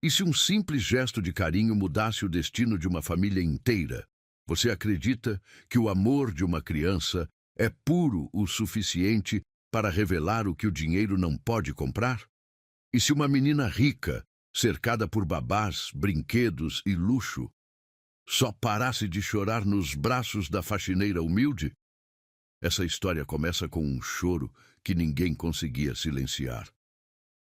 E se um simples gesto de carinho mudasse o destino de uma família inteira? Você acredita que o amor de uma criança é puro o suficiente para revelar o que o dinheiro não pode comprar? E se uma menina rica, cercada por babás, brinquedos e luxo, só parasse de chorar nos braços da faxineira humilde? Essa história começa com um choro que ninguém conseguia silenciar,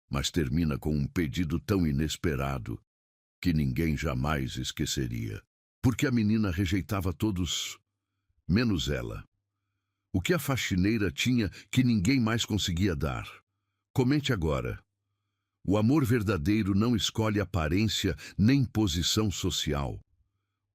mas termina com um pedido tão inesperado que ninguém jamais esqueceria. Porque a menina rejeitava todos, menos ela. O que a faxineira tinha que ninguém mais conseguia dar? Comente agora. O amor verdadeiro não escolhe aparência nem posição social.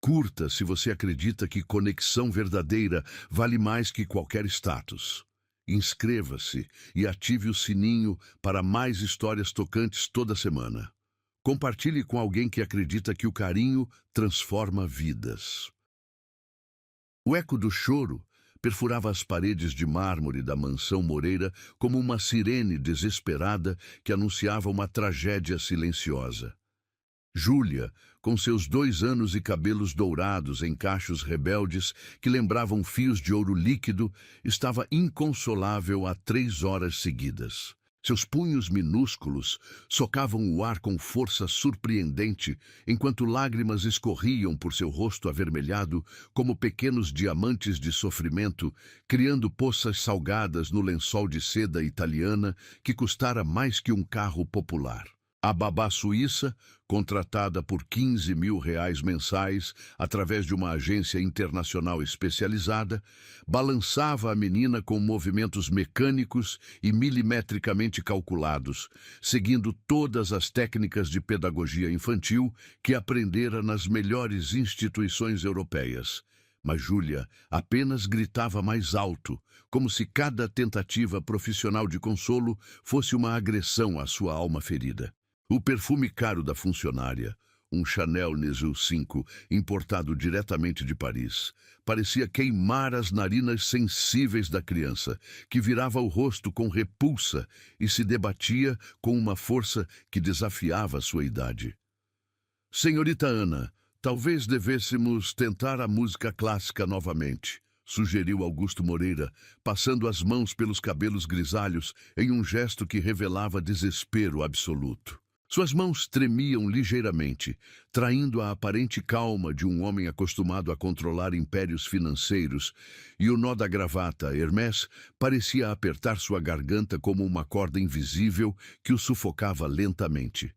Curta se você acredita que conexão verdadeira vale mais que qualquer status. Inscreva-se e ative o sininho para mais histórias tocantes toda semana. Compartilhe com alguém que acredita que o carinho transforma vidas. O eco do choro perfurava as paredes de mármore da mansão Moreira como uma sirene desesperada que anunciava uma tragédia silenciosa. Júlia, com seus 2 anos e cabelos dourados em cachos rebeldes que lembravam fios de ouro líquido, estava inconsolável há 3 horas seguidas. Seus punhos minúsculos socavam o ar com força surpreendente, enquanto lágrimas escorriam por seu rosto avermelhado como pequenos diamantes de sofrimento, criando poças salgadas no lençol de seda italiana que custara mais que um carro popular. A babá suíça, contratada por R$ 15.000 mensais através de uma agência internacional especializada, balançava a menina com movimentos mecânicos e milimetricamente calculados, seguindo todas as técnicas de pedagogia infantil que aprendera nas melhores instituições europeias. Mas Júlia apenas gritava mais alto, como se cada tentativa profissional de consolo fosse uma agressão à sua alma ferida. O perfume caro da funcionária, um Chanel Nezu 5 importado diretamente de Paris, parecia queimar as narinas sensíveis da criança, que virava o rosto com repulsa e se debatia com uma força que desafiava sua idade. Senhorita Ana, talvez devêssemos tentar a música clássica novamente, sugeriu Augusto Moreira, passando as mãos pelos cabelos grisalhos em um gesto que revelava desespero absoluto. Suas mãos tremiam ligeiramente, traindo a aparente calma de um homem acostumado a controlar impérios financeiros, e o nó da gravata Hermès parecia apertar sua garganta como uma corda invisível que o sufocava lentamente.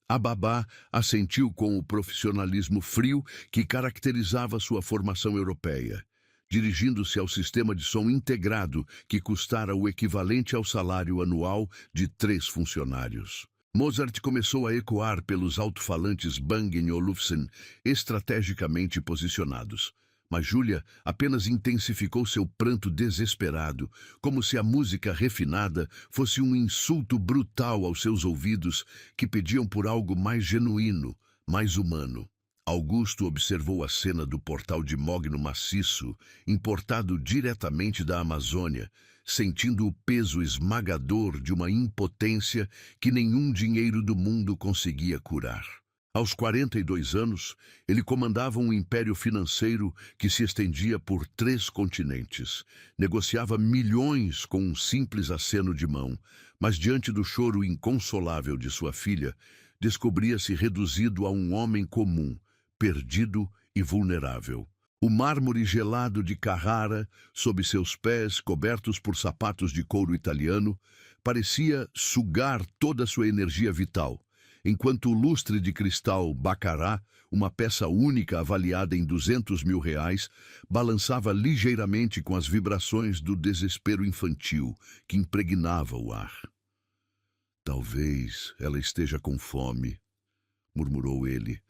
A babá assentiu com o profissionalismo frio que caracterizava sua formação europeia, dirigindo-se ao sistema de som integrado que custara o equivalente ao salário anual de 3 funcionários. Mozart começou a ecoar pelos alto-falantes Bang & Olufsen, estrategicamente posicionados. Mas Júlia apenas intensificou seu pranto desesperado, como se a música refinada fosse um insulto brutal aos seus ouvidos que pediam por algo mais genuíno, mais humano. Augusto observou a cena do portal de mogno maciço, importado diretamente da Amazônia, sentindo o peso esmagador de uma impotência que nenhum dinheiro do mundo conseguia curar. Aos 42 anos, ele comandava um império financeiro que se estendia por 3 continentes. Negociava milhões com um simples aceno de mão, mas diante do choro inconsolável de sua filha, descobria-se reduzido a um homem comum, perdido e vulnerável. O mármore gelado de Carrara, sob seus pés cobertos por sapatos de couro italiano, parecia sugar toda sua energia vital, enquanto o lustre de cristal Baccarat, uma peça única avaliada em R$ 200.000, balançava ligeiramente com as vibrações do desespero infantil que impregnava o ar. Talvez ela esteja com fome, murmurou ele,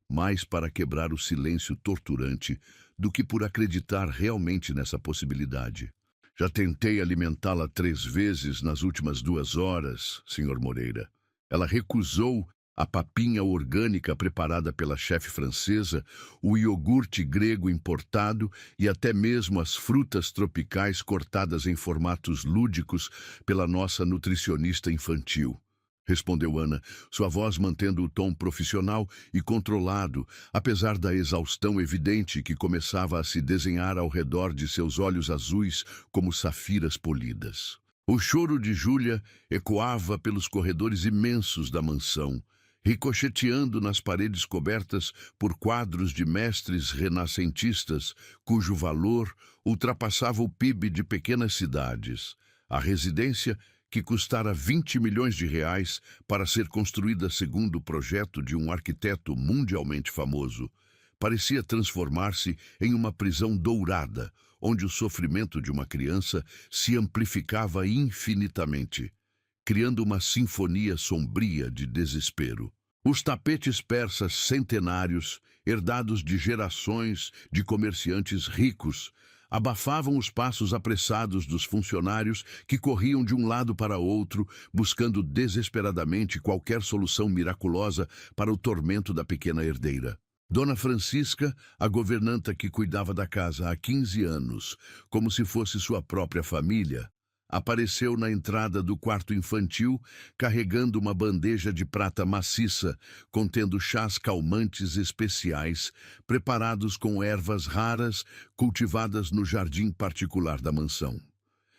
mais para quebrar o silêncio torturante do que por acreditar realmente nessa possibilidade. Já tentei alimentá-la 3 vezes nas últimas 2 horas, Sr. Moreira. Ela recusou a papinha orgânica preparada pela chefe francesa, o iogurte grego importado e até mesmo as frutas tropicais cortadas em formatos lúdicos pela nossa nutricionista infantil. respondeu Ana, sua voz mantendo o tom profissional e controlado, apesar da exaustão evidente que começava a se desenhar ao redor de seus olhos azuis como safiras polidas. O choro de Júlia ecoava pelos corredores imensos da mansão, ricocheteando nas paredes cobertas por quadros de mestres renascentistas, cujo valor ultrapassava o PIB de pequenas cidades. A residência, que custara 20 milhões de reais para ser construída segundo o projeto de um arquiteto mundialmente famoso, parecia transformar-se em uma prisão dourada, onde o sofrimento de uma criança se amplificava infinitamente, criando uma sinfonia sombria de desespero. Os tapetes persas centenários, herdados de gerações de comerciantes ricos, abafavam os passos apressados dos funcionários que corriam de um lado para outro, buscando desesperadamente qualquer solução miraculosa para o tormento da pequena herdeira. Dona Francisca, a governanta que cuidava da casa há 15 anos, como se fosse sua própria família, apareceu na entrada do quarto infantil, carregando uma bandeja de prata maciça, contendo chás calmantes especiais, preparados com ervas raras, cultivadas no jardim particular da mansão.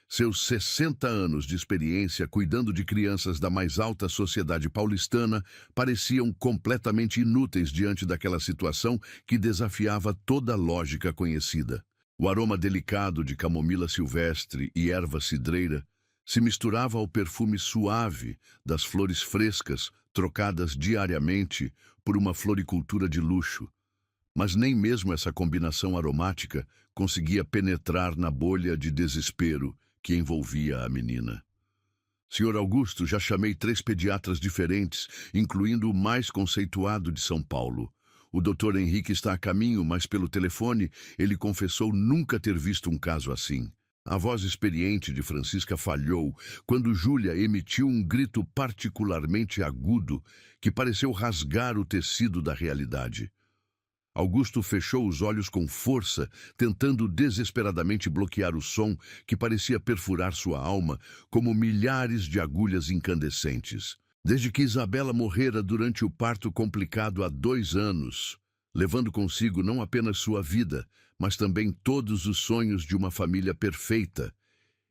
Seus 60 anos de experiência cuidando de crianças da mais alta sociedade paulistana pareciam completamente inúteis diante daquela situação que desafiava toda a lógica conhecida. O aroma delicado de camomila silvestre e erva cidreira se misturava ao perfume suave das flores frescas trocadas diariamente por uma floricultura de luxo. Mas nem mesmo essa combinação aromática conseguia penetrar na bolha de desespero que envolvia a menina. Senhor Augusto, já chamei 3 pediatras diferentes, incluindo o mais conceituado de São Paulo. O Dr. Henrique está a caminho, mas pelo telefone ele confessou nunca ter visto um caso assim. A voz experiente de Francisca falhou quando Júlia emitiu um grito particularmente agudo que pareceu rasgar o tecido da realidade. Augusto fechou os olhos com força, tentando desesperadamente bloquear o som que parecia perfurar sua alma como milhares de agulhas incandescentes. Desde que Isabela morrera durante o parto complicado há 2 anos, levando consigo não apenas sua vida, mas também todos os sonhos de uma família perfeita,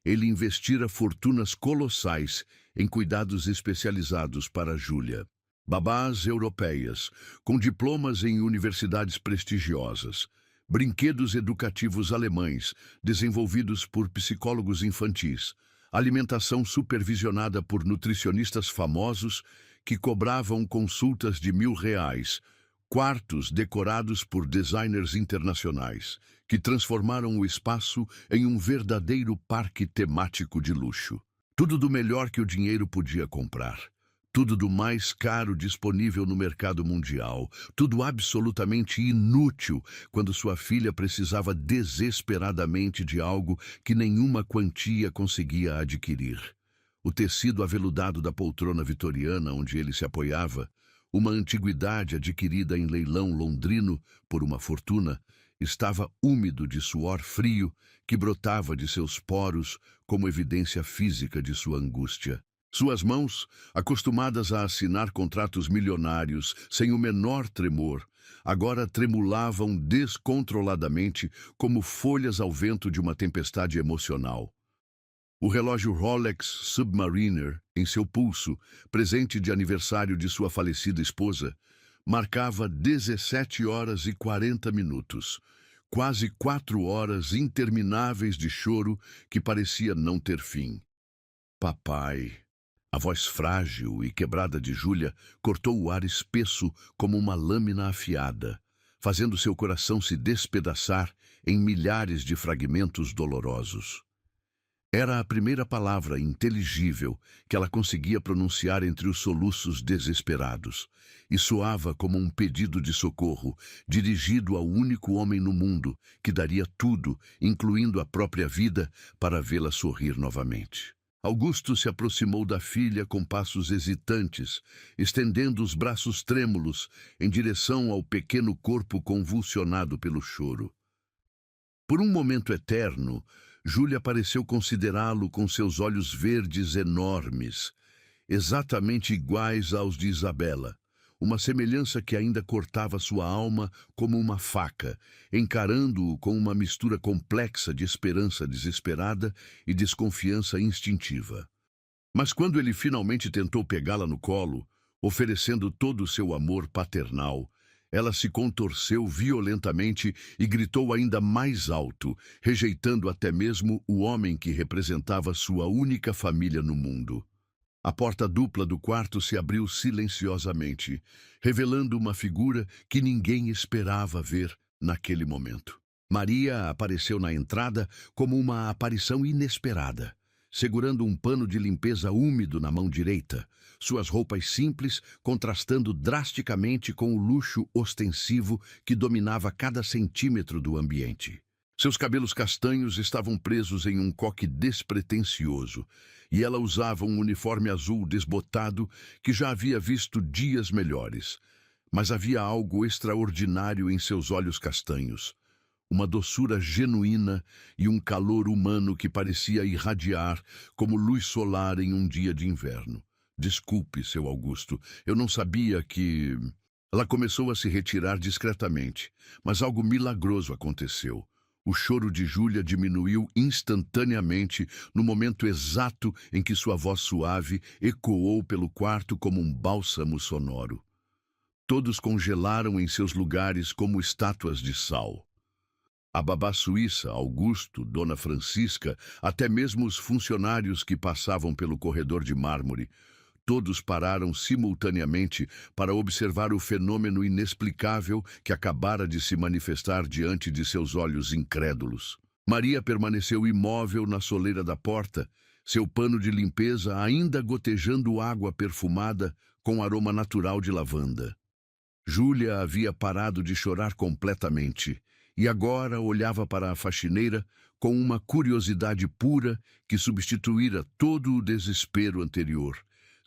ele investira fortunas colossais em cuidados especializados para Júlia. Babás europeias, com diplomas em universidades prestigiosas, brinquedos educativos alemães, desenvolvidos por psicólogos infantis, alimentação supervisionada por nutricionistas famosos que cobravam consultas de R$ 1.000, quartos decorados por designers internacionais, que transformaram o espaço em um verdadeiro parque temático de luxo. Tudo do melhor que o dinheiro podia comprar. Tudo do mais caro disponível no mercado mundial, tudo absolutamente inútil quando sua filha precisava desesperadamente de algo que nenhuma quantia conseguia adquirir. O tecido aveludado da poltrona vitoriana onde ele se apoiava, uma antiguidade adquirida em leilão londrino por uma fortuna, estava úmido de suor frio que brotava de seus poros como evidência física de sua angústia. Suas mãos, acostumadas a assinar contratos milionários sem o menor tremor, agora tremulavam descontroladamente como folhas ao vento de uma tempestade emocional. O relógio Rolex Submariner, em seu pulso, presente de aniversário de sua falecida esposa, marcava 17h40, quase 4 horas intermináveis de choro que parecia não ter fim. Papai... A voz frágil e quebrada de Júlia cortou o ar espesso como uma lâmina afiada, fazendo seu coração se despedaçar em milhares de fragmentos dolorosos. Era a primeira palavra inteligível que ela conseguia pronunciar entre os soluços desesperados, e soava como um pedido de socorro dirigido ao único homem no mundo que daria tudo, incluindo a própria vida, para vê-la sorrir novamente. Augusto se aproximou da filha com passos hesitantes, estendendo os braços trêmulos em direção ao pequeno corpo convulsionado pelo choro. Por um momento eterno, Júlia pareceu considerá-lo com seus olhos verdes enormes, exatamente iguais aos de Isabela. Uma semelhança que ainda cortava sua alma como uma faca, encarando-o com uma mistura complexa de esperança desesperada e desconfiança instintiva. Mas quando ele finalmente tentou pegá-la no colo, oferecendo todo o seu amor paternal, ela se contorceu violentamente e gritou ainda mais alto, rejeitando até mesmo o homem que representava sua única família no mundo. A porta dupla do quarto se abriu silenciosamente, revelando uma figura que ninguém esperava ver naquele momento. Maria apareceu na entrada como uma aparição inesperada, segurando um pano de limpeza úmido na mão direita, suas roupas simples contrastando drasticamente com o luxo ostensivo que dominava cada centímetro do ambiente. Seus cabelos castanhos estavam presos em um coque despretensioso, e ela usava um uniforme azul desbotado que já havia visto dias melhores. Mas havia algo extraordinário em seus olhos castanhos, uma doçura genuína e um calor humano que parecia irradiar como luz solar em um dia de inverno. Desculpe, seu Augusto, eu não sabia que... Ela começou a se retirar discretamente, mas algo milagroso aconteceu. O choro de Júlia diminuiu instantaneamente no momento exato em que sua voz suave ecoou pelo quarto como um bálsamo sonoro. Todos congelaram em seus lugares como estátuas de sal. A babá suíça, Augusto, Dona Francisca, até mesmo os funcionários que passavam pelo corredor de mármore, todos pararam simultaneamente para observar o fenômeno inexplicável que acabara de se manifestar diante de seus olhos incrédulos. Maria permaneceu imóvel na soleira da porta, seu pano de limpeza ainda gotejando água perfumada com aroma natural de lavanda. Júlia havia parado de chorar completamente e agora olhava para a faxineira com uma curiosidade pura que substituíra todo o desespero anterior.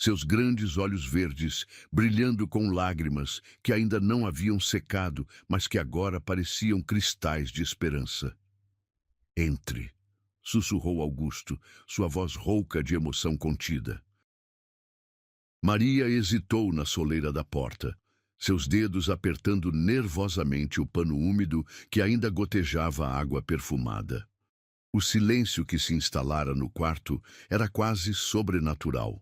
Seus grandes olhos verdes, brilhando com lágrimas que ainda não haviam secado, mas que agora pareciam cristais de esperança. Entre, sussurrou Augusto, sua voz rouca de emoção contida. Maria hesitou na soleira da porta, seus dedos apertando nervosamente o pano úmido que ainda gotejava água perfumada. O silêncio que se instalara no quarto era quase sobrenatural.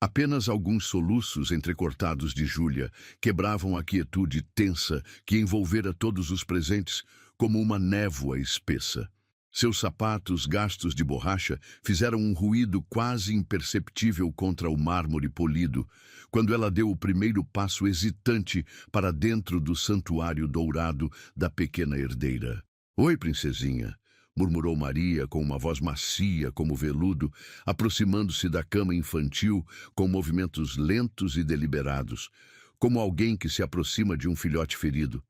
Apenas alguns soluços entrecortados de Júlia quebravam a quietude tensa que envolvera todos os presentes como uma névoa espessa. Seus sapatos gastos de borracha fizeram um ruído quase imperceptível contra o mármore polido, quando ela deu o primeiro passo hesitante para dentro do santuário dourado da pequena herdeira. "Oi, princesinha", murmurou Maria com uma voz macia como veludo, aproximando-se da cama infantil com movimentos lentos e deliberados, como alguém que se aproxima de um filhote ferido.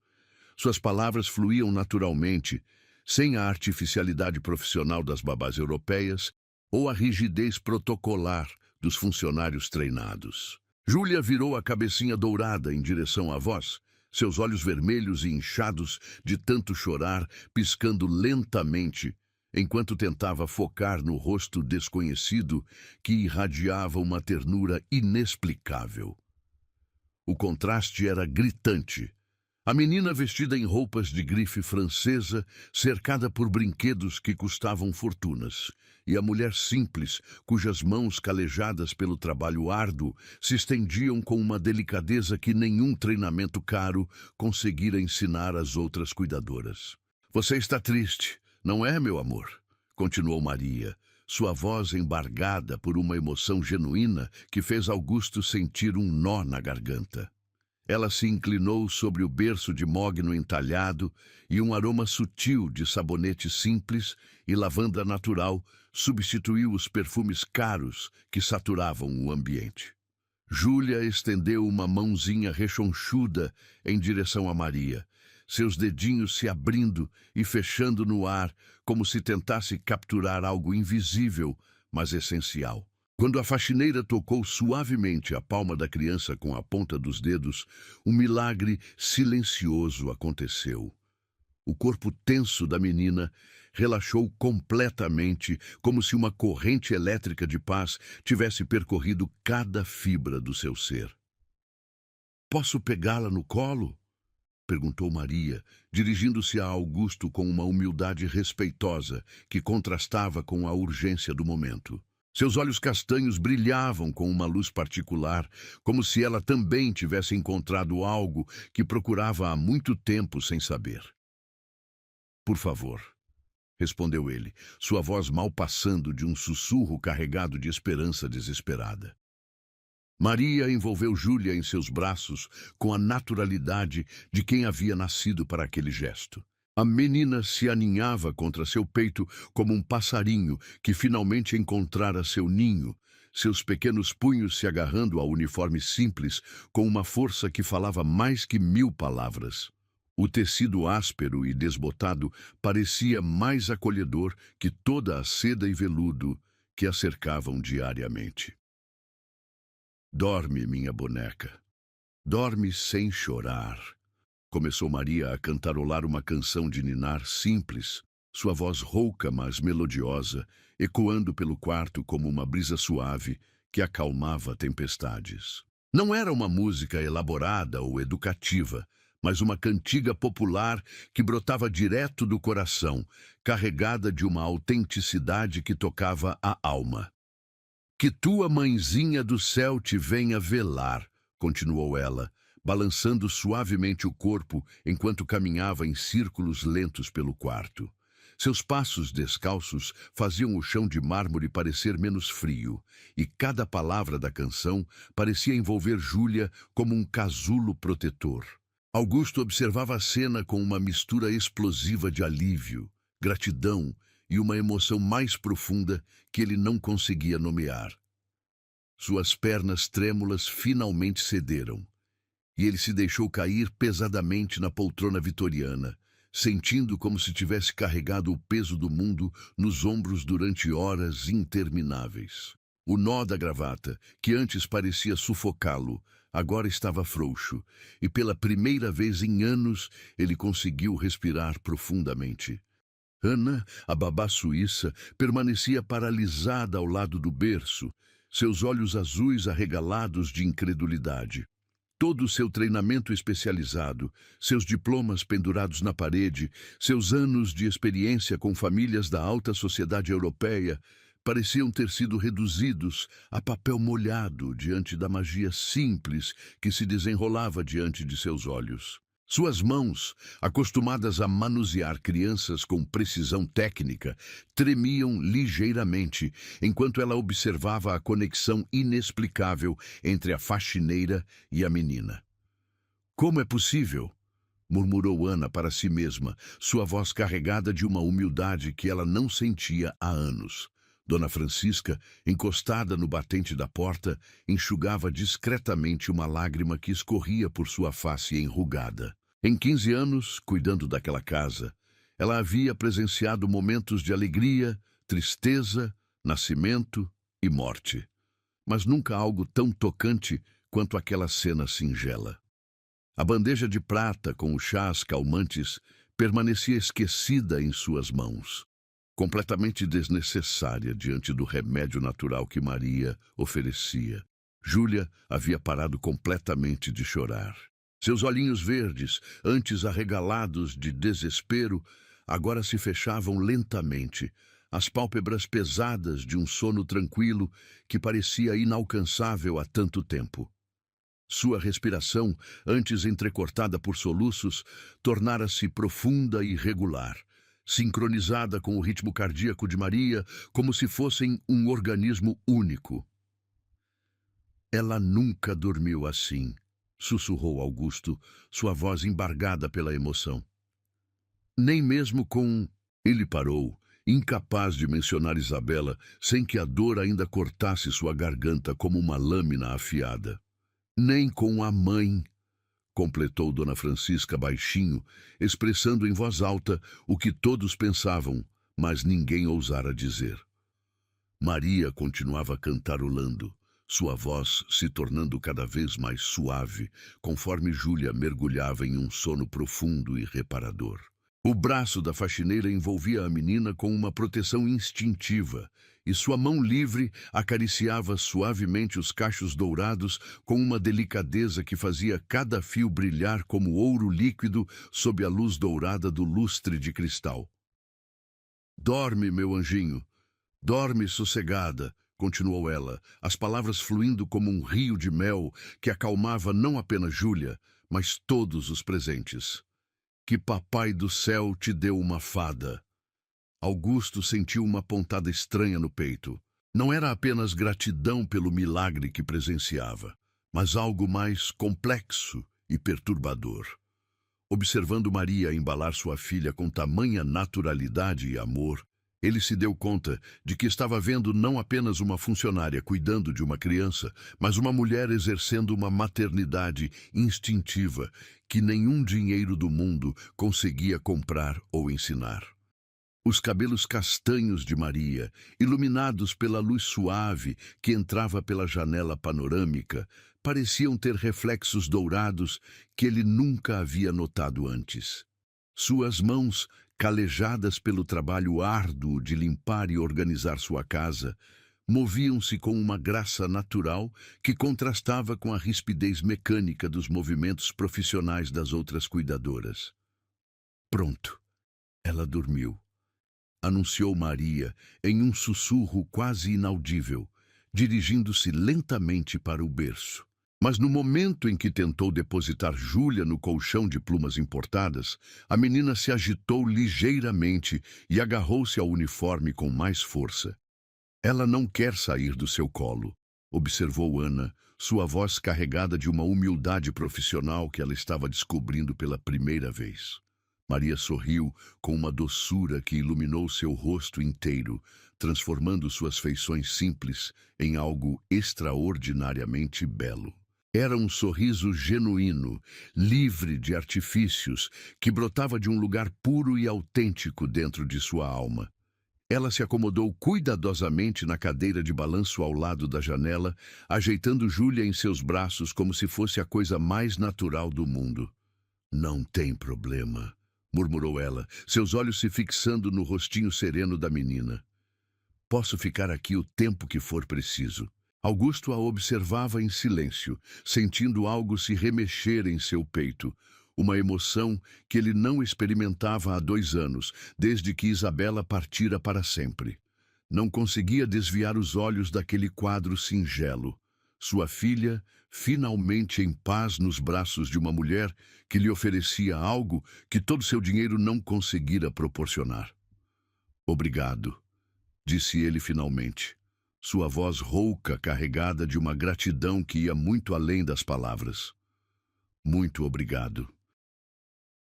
Suas palavras fluíam naturalmente, sem a artificialidade profissional das babás europeias ou a rigidez protocolar dos funcionários treinados. Júlia virou a cabecinha dourada em direção à voz, seus olhos vermelhos e inchados de tanto chorar, piscando lentamente, enquanto tentava focar no rosto desconhecido que irradiava uma ternura inexplicável. O contraste era gritante. A menina vestida em roupas de grife francesa, cercada por brinquedos que custavam fortunas, e a mulher simples, cujas mãos calejadas pelo trabalho árduo se estendiam com uma delicadeza que nenhum treinamento caro conseguira ensinar às outras cuidadoras. "Você está triste, não é, meu amor?", continuou Maria, sua voz embargada por uma emoção genuína que fez Augusto sentir um nó na garganta. Ela se inclinou sobre o berço de mogno entalhado e um aroma sutil de sabonete simples e lavanda natural substituiu os perfumes caros que saturavam o ambiente. Júlia estendeu uma mãozinha rechonchuda em direção a Maria, seus dedinhos se abrindo e fechando no ar como se tentasse capturar algo invisível, mas essencial. Quando a faxineira tocou suavemente a palma da criança com a ponta dos dedos, um milagre silencioso aconteceu. O corpo tenso da menina relaxou completamente, como se uma corrente elétrica de paz tivesse percorrido cada fibra do seu ser. "Posso pegá-la no colo?" perguntou Maria, dirigindo-se a Augusto com uma humildade respeitosa que contrastava com a urgência do momento. Seus olhos castanhos brilhavam com uma luz particular, como se ela também tivesse encontrado algo que procurava há muito tempo sem saber. "Por favor", respondeu ele, sua voz mal passando de um sussurro carregado de esperança desesperada. Maria envolveu Júlia em seus braços com a naturalidade de quem havia nascido para aquele gesto. A menina se aninhava contra seu peito como um passarinho que finalmente encontrara seu ninho, seus pequenos punhos se agarrando ao uniforme simples com uma força que falava mais que 1000 palavras. O tecido áspero e desbotado parecia mais acolhedor que toda a seda e veludo que a cercavam diariamente. "Dorme, minha boneca. Dorme sem chorar." Começou Maria a cantarolar uma canção de ninar simples, sua voz rouca, mas melodiosa, ecoando pelo quarto como uma brisa suave que acalmava tempestades. Não era uma música elaborada ou educativa, mas uma cantiga popular que brotava direto do coração, carregada de uma autenticidade que tocava a alma. "Que tua mãezinha do céu te venha velar", continuou ela, balançando suavemente o corpo enquanto caminhava em círculos lentos pelo quarto. Seus passos descalços faziam o chão de mármore parecer menos frio, e cada palavra da canção parecia envolver Júlia como um casulo protetor. Augusto observava a cena com uma mistura explosiva de alívio, gratidão e uma emoção mais profunda que ele não conseguia nomear. Suas pernas trêmulas finalmente cederam, e ele se deixou cair pesadamente na poltrona vitoriana, sentindo como se tivesse carregado o peso do mundo nos ombros durante horas intermináveis. O nó da gravata, que antes parecia sufocá-lo, agora estava frouxo, e pela primeira vez em anos ele conseguiu respirar profundamente. Ana, a babá suíça, permanecia paralisada ao lado do berço, seus olhos azuis arregalados de incredulidade. Todo o seu treinamento especializado, seus diplomas pendurados na parede, seus anos de experiência com famílias da alta sociedade europeia, pareciam ter sido reduzidos a papel molhado diante da magia simples que se desenrolava diante de seus olhos. Suas mãos, acostumadas a manusear crianças com precisão técnica, tremiam ligeiramente enquanto ela observava a conexão inexplicável entre a faxineira e a menina. "Como é possível?", murmurou Ana para si mesma, sua voz carregada de uma humildade que ela não sentia há anos. Dona Francisca, encostada no batente da porta, enxugava discretamente uma lágrima que escorria por sua face enrugada. Em 15 anos, cuidando daquela casa, ela havia presenciado momentos de alegria, tristeza, nascimento e morte, mas nunca algo tão tocante quanto aquela cena singela. A bandeja de prata com os chás calmantes permanecia esquecida em suas mãos, completamente desnecessária diante do remédio natural que Maria oferecia. Júlia havia parado completamente de chorar. Seus olhinhos verdes, antes arregalados de desespero, agora se fechavam lentamente, as pálpebras pesadas de um sono tranquilo que parecia inalcançável há tanto tempo. Sua respiração, antes entrecortada por soluços, tornara-se profunda e regular, sincronizada com o ritmo cardíaco de Maria, como se fossem um organismo único. "Ela nunca dormiu assim", sussurrou Augusto, sua voz embargada pela emoção. "Nem mesmo com..." Ele parou, incapaz de mencionar Isabela, sem que a dor ainda cortasse sua garganta como uma lâmina afiada. "Nem com a mãe", completou Dona Francisca baixinho, expressando em voz alta o que todos pensavam, mas ninguém ousara dizer. Maria continuava cantarolando, sua voz se tornando cada vez mais suave, conforme Júlia mergulhava em um sono profundo e reparador. O braço da faxineira envolvia a menina com uma proteção instintiva, e sua mão livre acariciava suavemente os cachos dourados com uma delicadeza que fazia cada fio brilhar como ouro líquido sob a luz dourada do lustre de cristal. "Dorme, meu anjinho, dorme sossegada", continuou ela, as palavras fluindo como um rio de mel que acalmava não apenas Júlia, mas todos os presentes. "Que papai do céu te deu uma fada." Augusto sentiu uma pontada estranha no peito. Não era apenas gratidão pelo milagre que presenciava, mas algo mais complexo e perturbador. Observando Maria embalar sua filha com tamanha naturalidade e amor, ele se deu conta de que estava vendo não apenas uma funcionária cuidando de uma criança, mas uma mulher exercendo uma maternidade instintiva que nenhum dinheiro do mundo conseguia comprar ou ensinar. Os cabelos castanhos de Maria, iluminados pela luz suave que entrava pela janela panorâmica, pareciam ter reflexos dourados que ele nunca havia notado antes. Suas mãos, calejadas pelo trabalho árduo de limpar e organizar sua casa, moviam-se com uma graça natural que contrastava com a rispidez mecânica dos movimentos profissionais das outras cuidadoras. "Pronto, ela dormiu", anunciou Maria em um sussurro quase inaudível, dirigindo-se lentamente para o berço. Mas no momento em que tentou depositar Júlia no colchão de plumas importadas, a menina se agitou ligeiramente e agarrou-se ao uniforme com mais força. "Ela não quer sair do seu colo", observou Ana, sua voz carregada de uma humildade profissional que ela estava descobrindo pela primeira vez. Maria sorriu com uma doçura que iluminou seu rosto inteiro, transformando suas feições simples em algo extraordinariamente belo. Era um sorriso genuíno, livre de artifícios, que brotava de um lugar puro e autêntico dentro de sua alma. Ela se acomodou cuidadosamente na cadeira de balanço ao lado da janela, ajeitando Júlia em seus braços como se fosse a coisa mais natural do mundo. "Não tem problema", murmurou ela, seus olhos se fixando no rostinho sereno da menina. "Posso ficar aqui o tempo que for preciso." Augusto a observava em silêncio, sentindo algo se remexer em seu peito, uma emoção que ele não experimentava há 2 anos, desde que Isabela partira para sempre. Não conseguia desviar os olhos daquele quadro singelo. Sua filha, finalmente em paz nos braços de uma mulher que lhe oferecia algo que todo seu dinheiro não conseguira proporcionar. "Obrigado", disse ele finalmente, sua voz rouca carregada de uma gratidão que ia muito além das palavras. "Muito obrigado."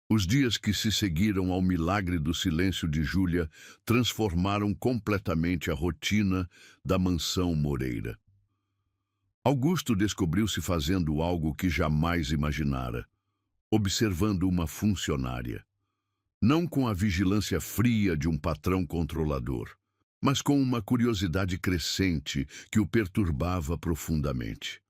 Os dias que se seguiram ao milagre do silêncio de Júlia transformaram completamente a rotina da mansão Moreira. Augusto descobriu-se fazendo algo que jamais imaginara, observando uma funcionária. Não com a vigilância fria de um patrão controlador, mas com uma curiosidade crescente que o perturbava profundamente.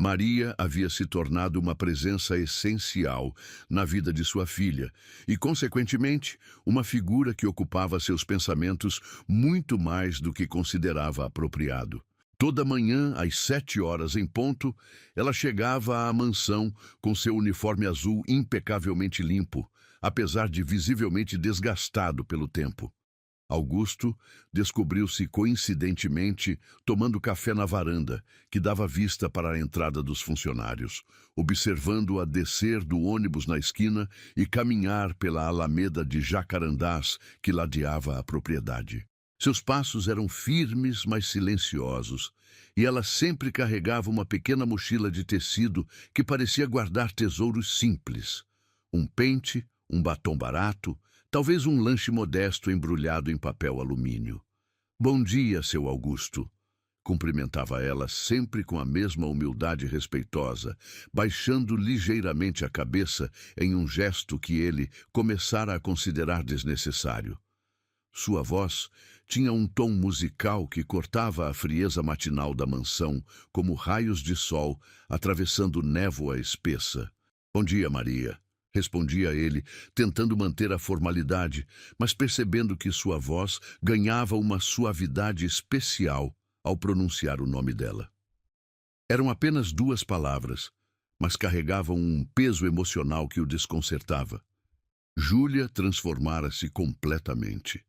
Maria havia se tornado uma presença essencial na vida de sua filha e, consequentemente, uma figura que ocupava seus pensamentos muito mais do que considerava apropriado. Toda manhã, às 7 horas em ponto, ela chegava à mansão com seu uniforme azul impecavelmente limpo, apesar de visivelmente desgastado pelo tempo. Augusto descobriu-se coincidentemente tomando café na varanda, que dava vista para a entrada dos funcionários, observando-a descer do ônibus na esquina e caminhar pela alameda de jacarandás que ladeava a propriedade. Seus passos eram firmes, mas silenciosos, e ela sempre carregava uma pequena mochila de tecido que parecia guardar tesouros simples. Um pente, um batom barato, talvez um lanche modesto embrulhado em papel alumínio. "Bom dia, seu Augusto", cumprimentava ela sempre com a mesma humildade respeitosa, baixando ligeiramente a cabeça em um gesto que ele começara a considerar desnecessário. Sua voz tinha um tom musical que cortava a frieza matinal da mansão como raios de sol atravessando névoa espessa. "Bom dia, Maria", respondia ele, tentando manter a formalidade, mas percebendo que sua voz ganhava uma suavidade especial ao pronunciar o nome dela. Eram apenas 2 palavras, mas carregavam um peso emocional que o desconcertava. Júlia transformara-se completamente.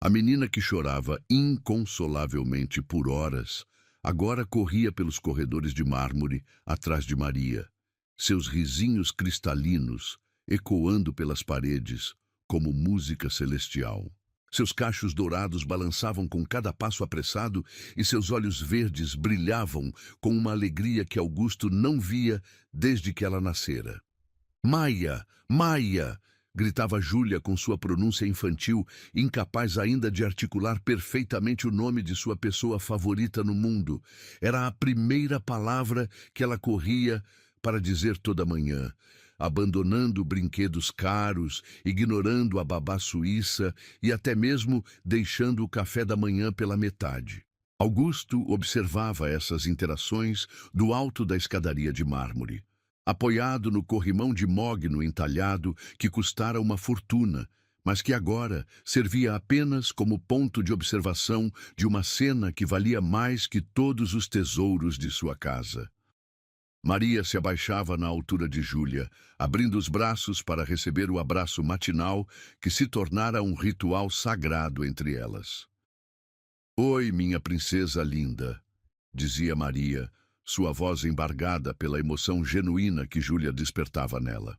A menina que chorava inconsolavelmente por horas, agora corria pelos corredores de mármore atrás de Maria, seus risinhos cristalinos ecoando pelas paredes como música celestial. Seus cachos dourados balançavam com cada passo apressado e seus olhos verdes brilhavam com uma alegria que Augusto não via desde que ela nascera. Maia! Maia! Gritava Júlia com sua pronúncia infantil, incapaz ainda de articular perfeitamente o nome de sua pessoa favorita no mundo. Era a primeira palavra que ela corria para dizer toda manhã, abandonando brinquedos caros, ignorando a babá suíça e até mesmo deixando o café da manhã pela metade. Augusto observava essas interações do alto da escadaria de mármore. Apoiado no corrimão de mogno entalhado que custara uma fortuna, mas que agora servia apenas como ponto de observação de uma cena que valia mais que todos os tesouros de sua casa. Maria se abaixava na altura de Júlia, abrindo os braços para receber o abraço matinal que se tornara um ritual sagrado entre elas. "Oi, minha princesa linda", dizia Maria, sua voz embargada pela emoção genuína que Júlia despertava nela.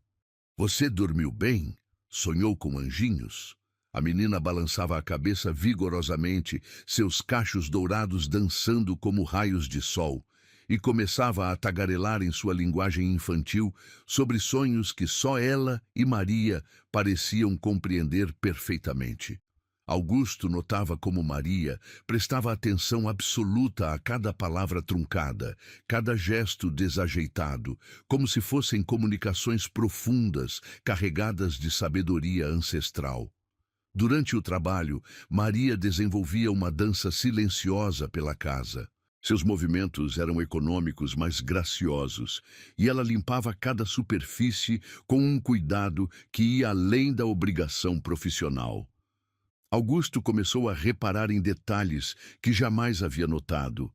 "Você dormiu bem? Sonhou com anjinhos?" A menina balançava a cabeça vigorosamente, seus cachos dourados dançando como raios de sol, e começava a tagarelar em sua linguagem infantil sobre sonhos que só ela e Maria pareciam compreender perfeitamente. Augusto notava como Maria prestava atenção absoluta a cada palavra truncada, cada gesto desajeitado, como se fossem comunicações profundas, carregadas de sabedoria ancestral. Durante o trabalho, Maria desenvolvia uma dança silenciosa pela casa. Seus movimentos eram econômicos, mas graciosos, e ela limpava cada superfície com um cuidado que ia além da obrigação profissional. Augusto começou a reparar em detalhes que jamais havia notado.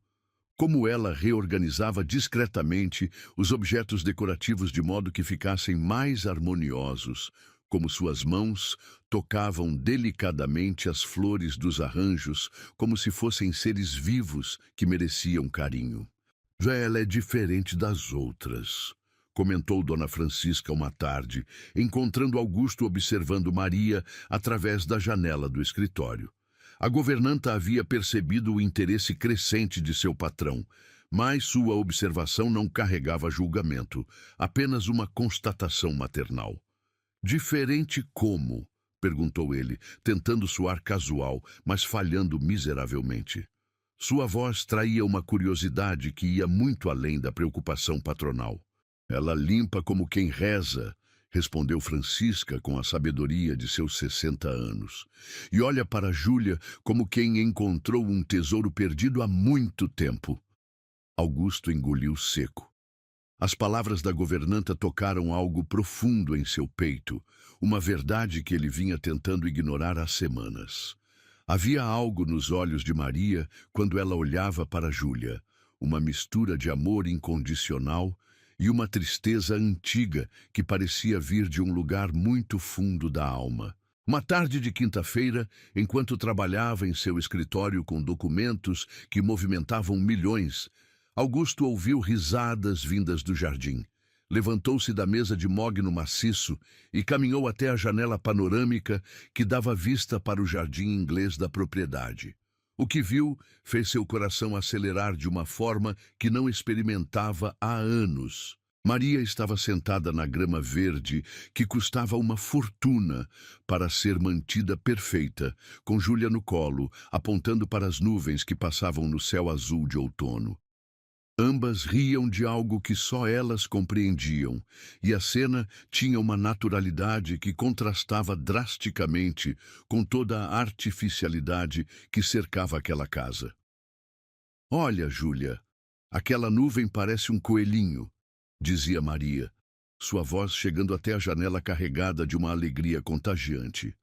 Como ela reorganizava discretamente os objetos decorativos de modo que ficassem mais harmoniosos, como suas mãos tocavam delicadamente as flores dos arranjos, como se fossem seres vivos que mereciam carinho. "Já ela é diferente das outras", comentou Dona Francisca uma tarde, encontrando Augusto observando Maria através da janela do escritório. A governanta havia percebido o interesse crescente de seu patrão, mas sua observação não carregava julgamento, apenas uma constatação maternal. "Diferente como?", perguntou ele, tentando soar casual, mas falhando miseravelmente. Sua voz traía uma curiosidade que ia muito além da preocupação patronal. "Ela limpa como quem reza", respondeu Francisca com a sabedoria de seus 60 anos. "E olha para Júlia como quem encontrou um tesouro perdido há muito tempo." Augusto engoliu seco. As palavras da governanta tocaram algo profundo em seu peito, uma verdade que ele vinha tentando ignorar há semanas. Havia algo nos olhos de Maria quando ela olhava para Júlia, uma mistura de amor incondicional e uma tristeza antiga que parecia vir de um lugar muito fundo da alma. Uma tarde de quinta-feira, enquanto trabalhava em seu escritório com documentos que movimentavam milhões, Augusto ouviu risadas vindas do jardim. Levantou-se da mesa de mogno maciço e caminhou até a janela panorâmica que dava vista para o jardim inglês da propriedade. O que viu fez seu coração acelerar de uma forma que não experimentava há anos. Maria estava sentada na grama verde, que custava uma fortuna para ser mantida perfeita, com Júlia no colo, apontando para as nuvens que passavam no céu azul de outono. Ambas riam de algo que só elas compreendiam, e a cena tinha uma naturalidade que contrastava drasticamente com toda a artificialidade que cercava aquela casa. "Olha, Júlia, aquela nuvem parece um coelhinho", dizia Maria, sua voz chegando até a janela carregada de uma alegria contagiante.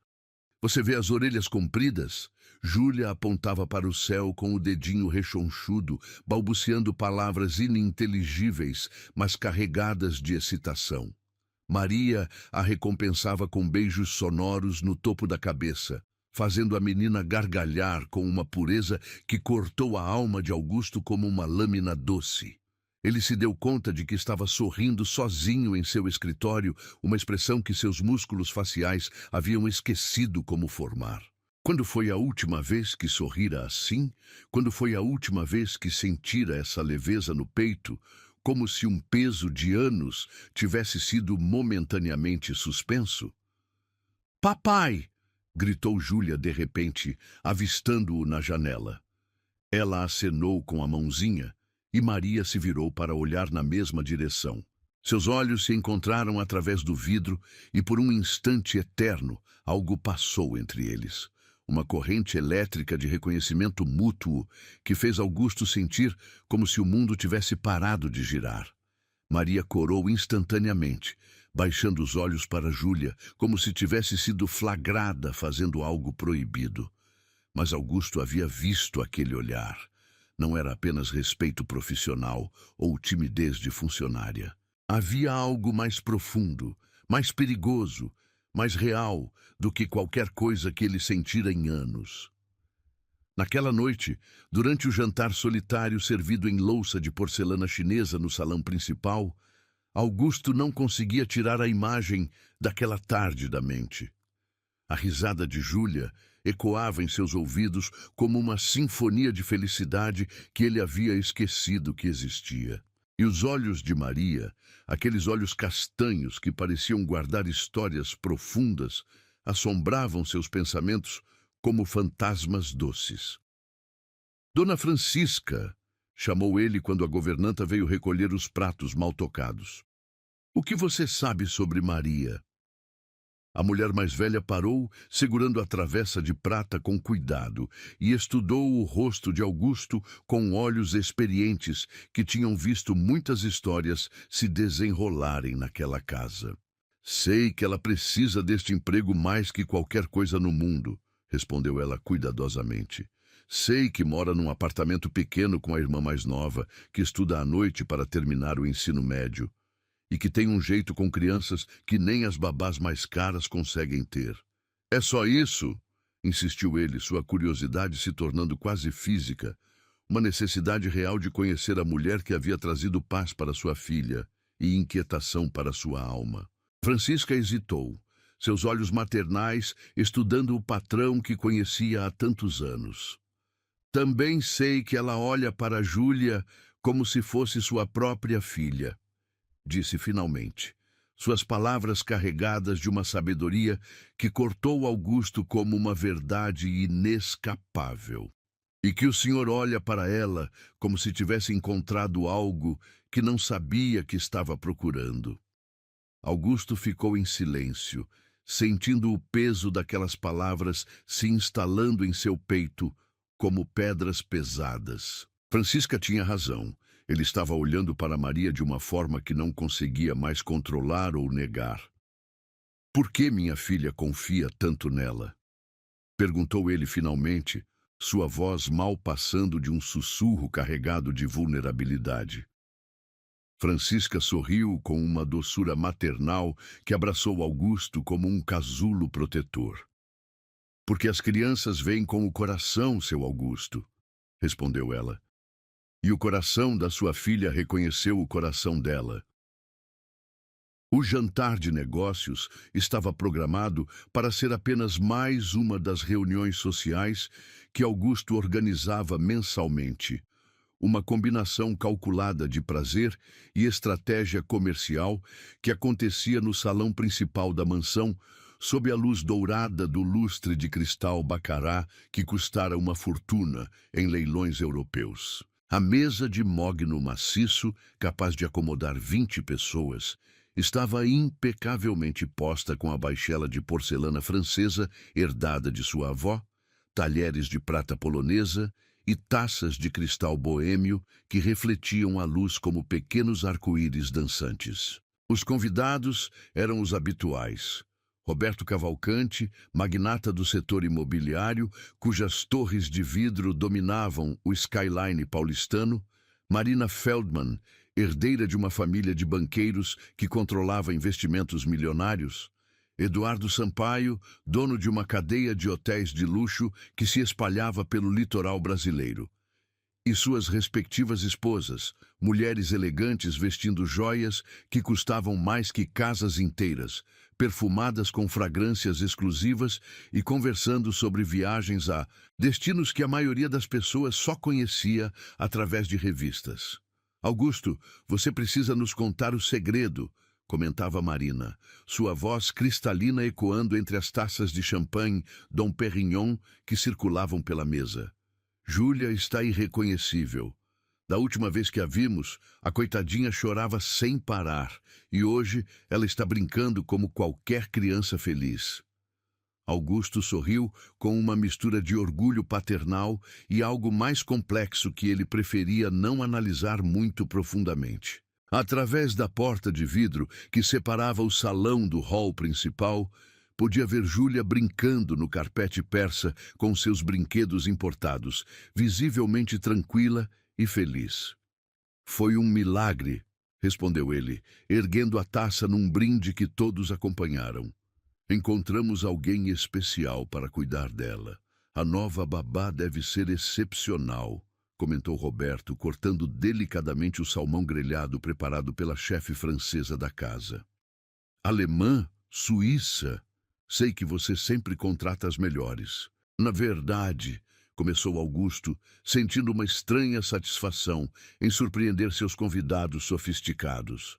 Você vê as orelhas compridas? Júlia apontava para o céu com o dedinho rechonchudo, balbuciando palavras ininteligíveis, mas carregadas de excitação. Maria a recompensava com beijos sonoros no topo da cabeça, fazendo a menina gargalhar com uma pureza que cortou a alma de Augusto como uma lâmina doce. Ele se deu conta de que estava sorrindo sozinho em seu escritório, uma expressão que seus músculos faciais haviam esquecido como formar. Quando foi a última vez que sorrira assim? Quando foi a última vez que sentira essa leveza no peito, como se um peso de anos tivesse sido momentaneamente suspenso? Papai! Gritou Júlia de repente, avistando-o na janela. Ela acenou com a mãozinha e Maria se virou para olhar na mesma direção. Seus olhos se encontraram através do vidro e por um instante eterno algo passou entre eles. Uma corrente elétrica de reconhecimento mútuo que fez Augusto sentir como se o mundo tivesse parado de girar. Maria corou instantaneamente, baixando os olhos para Júlia, como se tivesse sido flagrada fazendo algo proibido. Mas Augusto havia visto aquele olhar. Não era apenas respeito profissional ou timidez de funcionária. Havia algo mais profundo, mais perigoso, mais real do que qualquer coisa que ele sentira em anos. Naquela noite, durante o jantar solitário servido em louça de porcelana chinesa no salão principal, Augusto não conseguia tirar a imagem daquela tarde da mente. A risada de Júlia ecoava em seus ouvidos como uma sinfonia de felicidade que ele havia esquecido que existia. E os olhos de Maria, aqueles olhos castanhos que pareciam guardar histórias profundas, assombravam seus pensamentos como fantasmas doces. Dona Francisca, chamou ele quando a governanta veio recolher os pratos mal tocados. O que você sabe sobre Maria? A mulher mais velha parou, segurando a travessa de prata com cuidado, e estudou o rosto de Augusto com olhos experientes que tinham visto muitas histórias se desenrolarem naquela casa. Sei que ela precisa deste emprego mais que qualquer coisa no mundo, respondeu ela cuidadosamente. Sei que mora num apartamento pequeno com a irmã mais nova, que estuda à noite para terminar o ensino médio. E que tem um jeito com crianças que nem as babás mais caras conseguem ter. É só isso? Insistiu ele, sua curiosidade se tornando quase física, uma necessidade real de conhecer a mulher que havia trazido paz para sua filha e inquietação para sua alma. Francisca hesitou, seus olhos maternais estudando o patrão que conhecia há tantos anos. Também sei que ela olha para Júlia como se fosse sua própria filha, disse finalmente, suas palavras carregadas de uma sabedoria que cortou Augusto como uma verdade inescapável. E que o senhor olha para ela como se tivesse encontrado algo que não sabia que estava procurando. Augusto ficou em silêncio, sentindo o peso daquelas palavras se instalando em seu peito como pedras pesadas. Francisca tinha razão. Ele estava olhando para Maria de uma forma que não conseguia mais controlar ou negar. Por que minha filha confia tanto nela? Perguntou ele finalmente, sua voz mal passando de um sussurro carregado de vulnerabilidade. Francisca sorriu com uma doçura maternal que abraçou Augusto como um casulo protetor. Porque as crianças veem com o coração, seu Augusto, respondeu ela. E o coração da sua filha reconheceu o coração dela. O jantar de negócios estava programado para ser apenas mais uma das reuniões sociais que Augusto organizava mensalmente. Uma combinação calculada de prazer e estratégia comercial que acontecia no salão principal da mansão, sob a luz dourada do lustre de cristal bacará que custara uma fortuna em leilões europeus. A mesa de mogno maciço, capaz de acomodar 20 pessoas, estava impecavelmente posta com a baixela de porcelana francesa herdada de sua avó, talheres de prata polonesa e taças de cristal boêmio que refletiam a luz como pequenos arco-íris dançantes. Os convidados eram os habituais. Roberto Cavalcante, magnata do setor imobiliário, cujas torres de vidro dominavam o skyline paulistano; Marina Feldman, herdeira de uma família de banqueiros que controlava investimentos milionários; Eduardo Sampaio, dono de uma cadeia de hotéis de luxo que se espalhava pelo litoral brasileiro; e suas respectivas esposas, mulheres elegantes vestindo joias que custavam mais que casas inteiras, perfumadas com fragrâncias exclusivas e conversando sobre viagens a destinos que a maioria das pessoas só conhecia através de revistas. Augusto, você precisa nos contar o segredo, comentava Marina, sua voz cristalina ecoando entre as taças de champanhe Dom Perignon que circulavam pela mesa. Júlia está irreconhecível. Da última vez que a vimos, a coitadinha chorava sem parar, e hoje ela está brincando como qualquer criança feliz. Augusto sorriu com uma mistura de orgulho paternal e algo mais complexo que ele preferia não analisar muito profundamente. Através da porta de vidro que separava o salão do hall principal, podia ver Júlia brincando no carpete persa com seus brinquedos importados, visivelmente tranquila e feliz. Foi um milagre, respondeu ele, erguendo a taça num brinde que todos acompanharam. Encontramos alguém especial para cuidar dela. A nova babá deve ser excepcional, comentou Roberto, cortando delicadamente o salmão grelhado preparado pela chefe francesa da casa. Alemã? Suíça? Sei que você sempre contrata as melhores. Na verdade, começou Augusto, sentindo uma estranha satisfação em surpreender seus convidados sofisticados.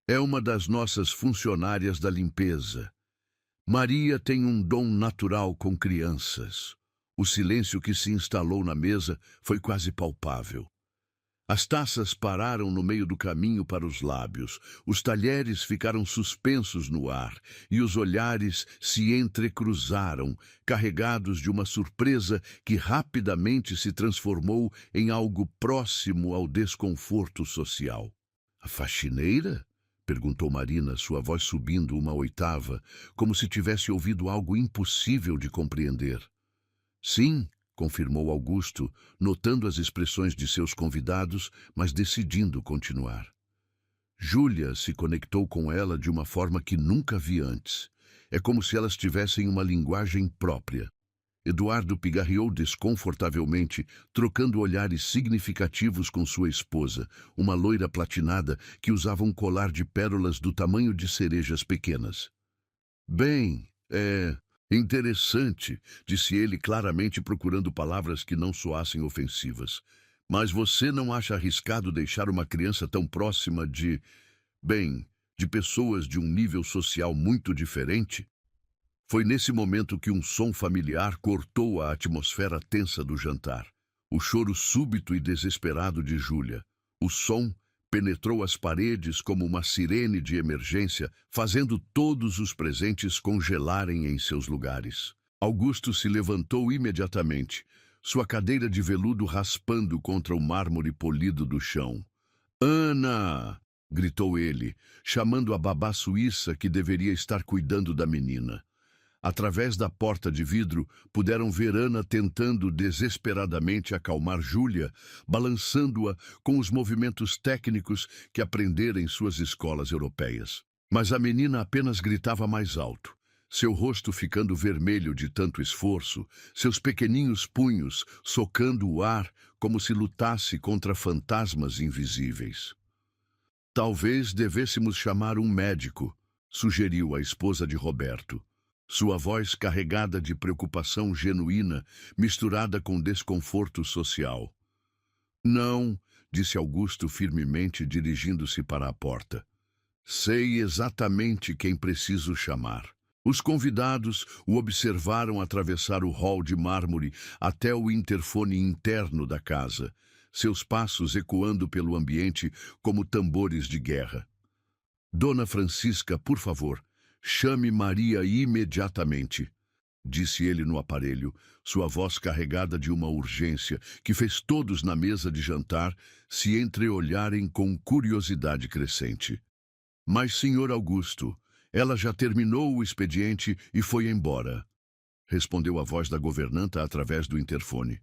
É uma das nossas funcionárias da limpeza. Maria tem um dom natural com crianças. O silêncio que se instalou na mesa foi quase palpável. As taças pararam no meio do caminho para os lábios, os talheres ficaram suspensos no ar e os olhares se entrecruzaram, carregados de uma surpresa que rapidamente se transformou em algo próximo ao desconforto social. A faxineira? Perguntou Marina, sua voz subindo uma oitava, como se tivesse ouvido algo impossível de compreender. Sim, confirmou Augusto, notando as expressões de seus convidados, mas decidindo continuar. Júlia se conectou com ela de uma forma que nunca vi antes. É como se elas tivessem uma linguagem própria. Eduardo pigarreou desconfortavelmente, trocando olhares significativos com sua esposa, uma loira platinada que usava um colar de pérolas do tamanho de cerejas pequenas. Bem, interessante, disse ele claramente procurando palavras que não soassem ofensivas. Mas você não acha arriscado deixar uma criança tão próxima de pessoas de um nível social muito diferente? Foi nesse momento que um som familiar cortou a atmosfera tensa do jantar. O choro súbito e desesperado de Júlia. O som penetrou as paredes como uma sirene de emergência, fazendo todos os presentes congelarem em seus lugares. Augusto se levantou imediatamente, sua cadeira de veludo raspando contra o mármore polido do chão. «Ana!» gritou ele, chamando a babá suíça que deveria estar cuidando da menina. Através da porta de vidro, puderam ver Ana tentando desesperadamente acalmar Júlia, balançando-a com os movimentos técnicos que aprendera em suas escolas europeias. Mas a menina apenas gritava mais alto, seu rosto ficando vermelho de tanto esforço, seus pequeninhos punhos socando o ar como se lutasse contra fantasmas invisíveis. Talvez devêssemos chamar um médico, sugeriu a esposa de Roberto. Sua voz carregada de preocupação genuína, misturada com desconforto social. Não, disse Augusto firmemente, dirigindo-se para a porta. Sei exatamente quem preciso chamar. Os convidados o observaram atravessar o hall de mármore até o interfone interno da casa, seus passos ecoando pelo ambiente como tambores de guerra. Dona Francisca, por favor, chame Maria imediatamente, disse ele no aparelho, sua voz carregada de uma urgência que fez todos na mesa de jantar se entreolharem com curiosidade crescente. Mas, senhor Augusto, ela já terminou o expediente e foi embora, respondeu a voz da governanta através do interfone.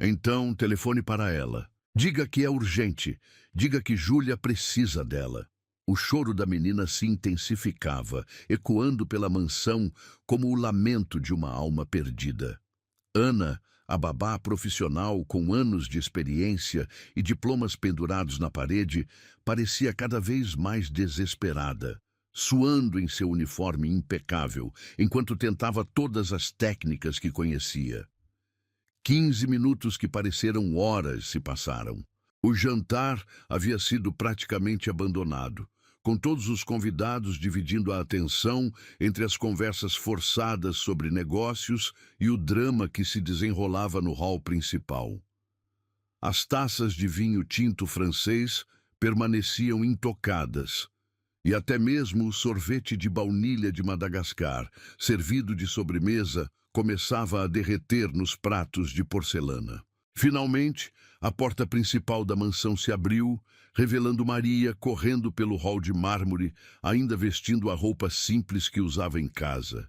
Então, telefone para ela. Diga que é urgente. Diga que Júlia precisa dela. O choro da menina se intensificava, ecoando pela mansão como o lamento de uma alma perdida. Ana, a babá profissional com anos de experiência e diplomas pendurados na parede, parecia cada vez mais desesperada, suando em seu uniforme impecável, enquanto tentava todas as técnicas que conhecia. 15 minutos que pareceram horas se passaram. O jantar havia sido praticamente abandonado, com todos os convidados dividindo a atenção entre as conversas forçadas sobre negócios e o drama que se desenrolava no hall principal. As taças de vinho tinto francês permaneciam intocadas, e até mesmo o sorvete de baunilha de Madagascar, servido de sobremesa, começava a derreter nos pratos de porcelana. Finalmente, a porta principal da mansão se abriu, revelando Maria correndo pelo hall de mármore, ainda vestindo a roupa simples que usava em casa.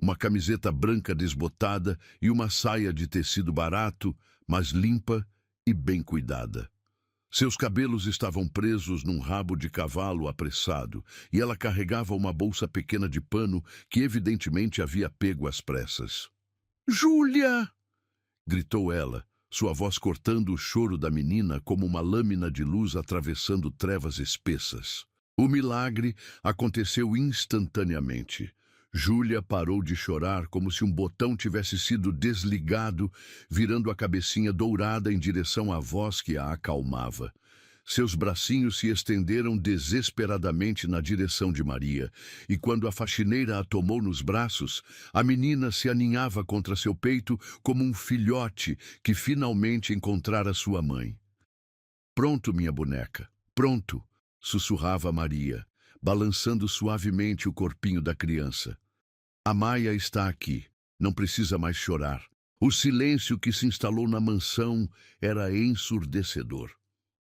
Uma camiseta branca desbotada e uma saia de tecido barato, mas limpa e bem cuidada. Seus cabelos estavam presos num rabo de cavalo apressado, e ela carregava uma bolsa pequena de pano que evidentemente havia pego às pressas. "Júlia!" gritou ela, sua voz cortando o choro da menina como uma lâmina de luz atravessando trevas espessas. O milagre aconteceu instantaneamente. Júlia parou de chorar como se um botão tivesse sido desligado, virando a cabecinha dourada em direção à voz que a acalmava. Seus bracinhos se estenderam desesperadamente na direção de Maria, e quando a faxineira a tomou nos braços, a menina se aninhava contra seu peito como um filhote que finalmente encontrara sua mãe. "Pronto, minha boneca, pronto", sussurrava Maria, balançando suavemente o corpinho da criança. "A Maia está aqui, não precisa mais chorar." O silêncio que se instalou na mansão era ensurdecedor.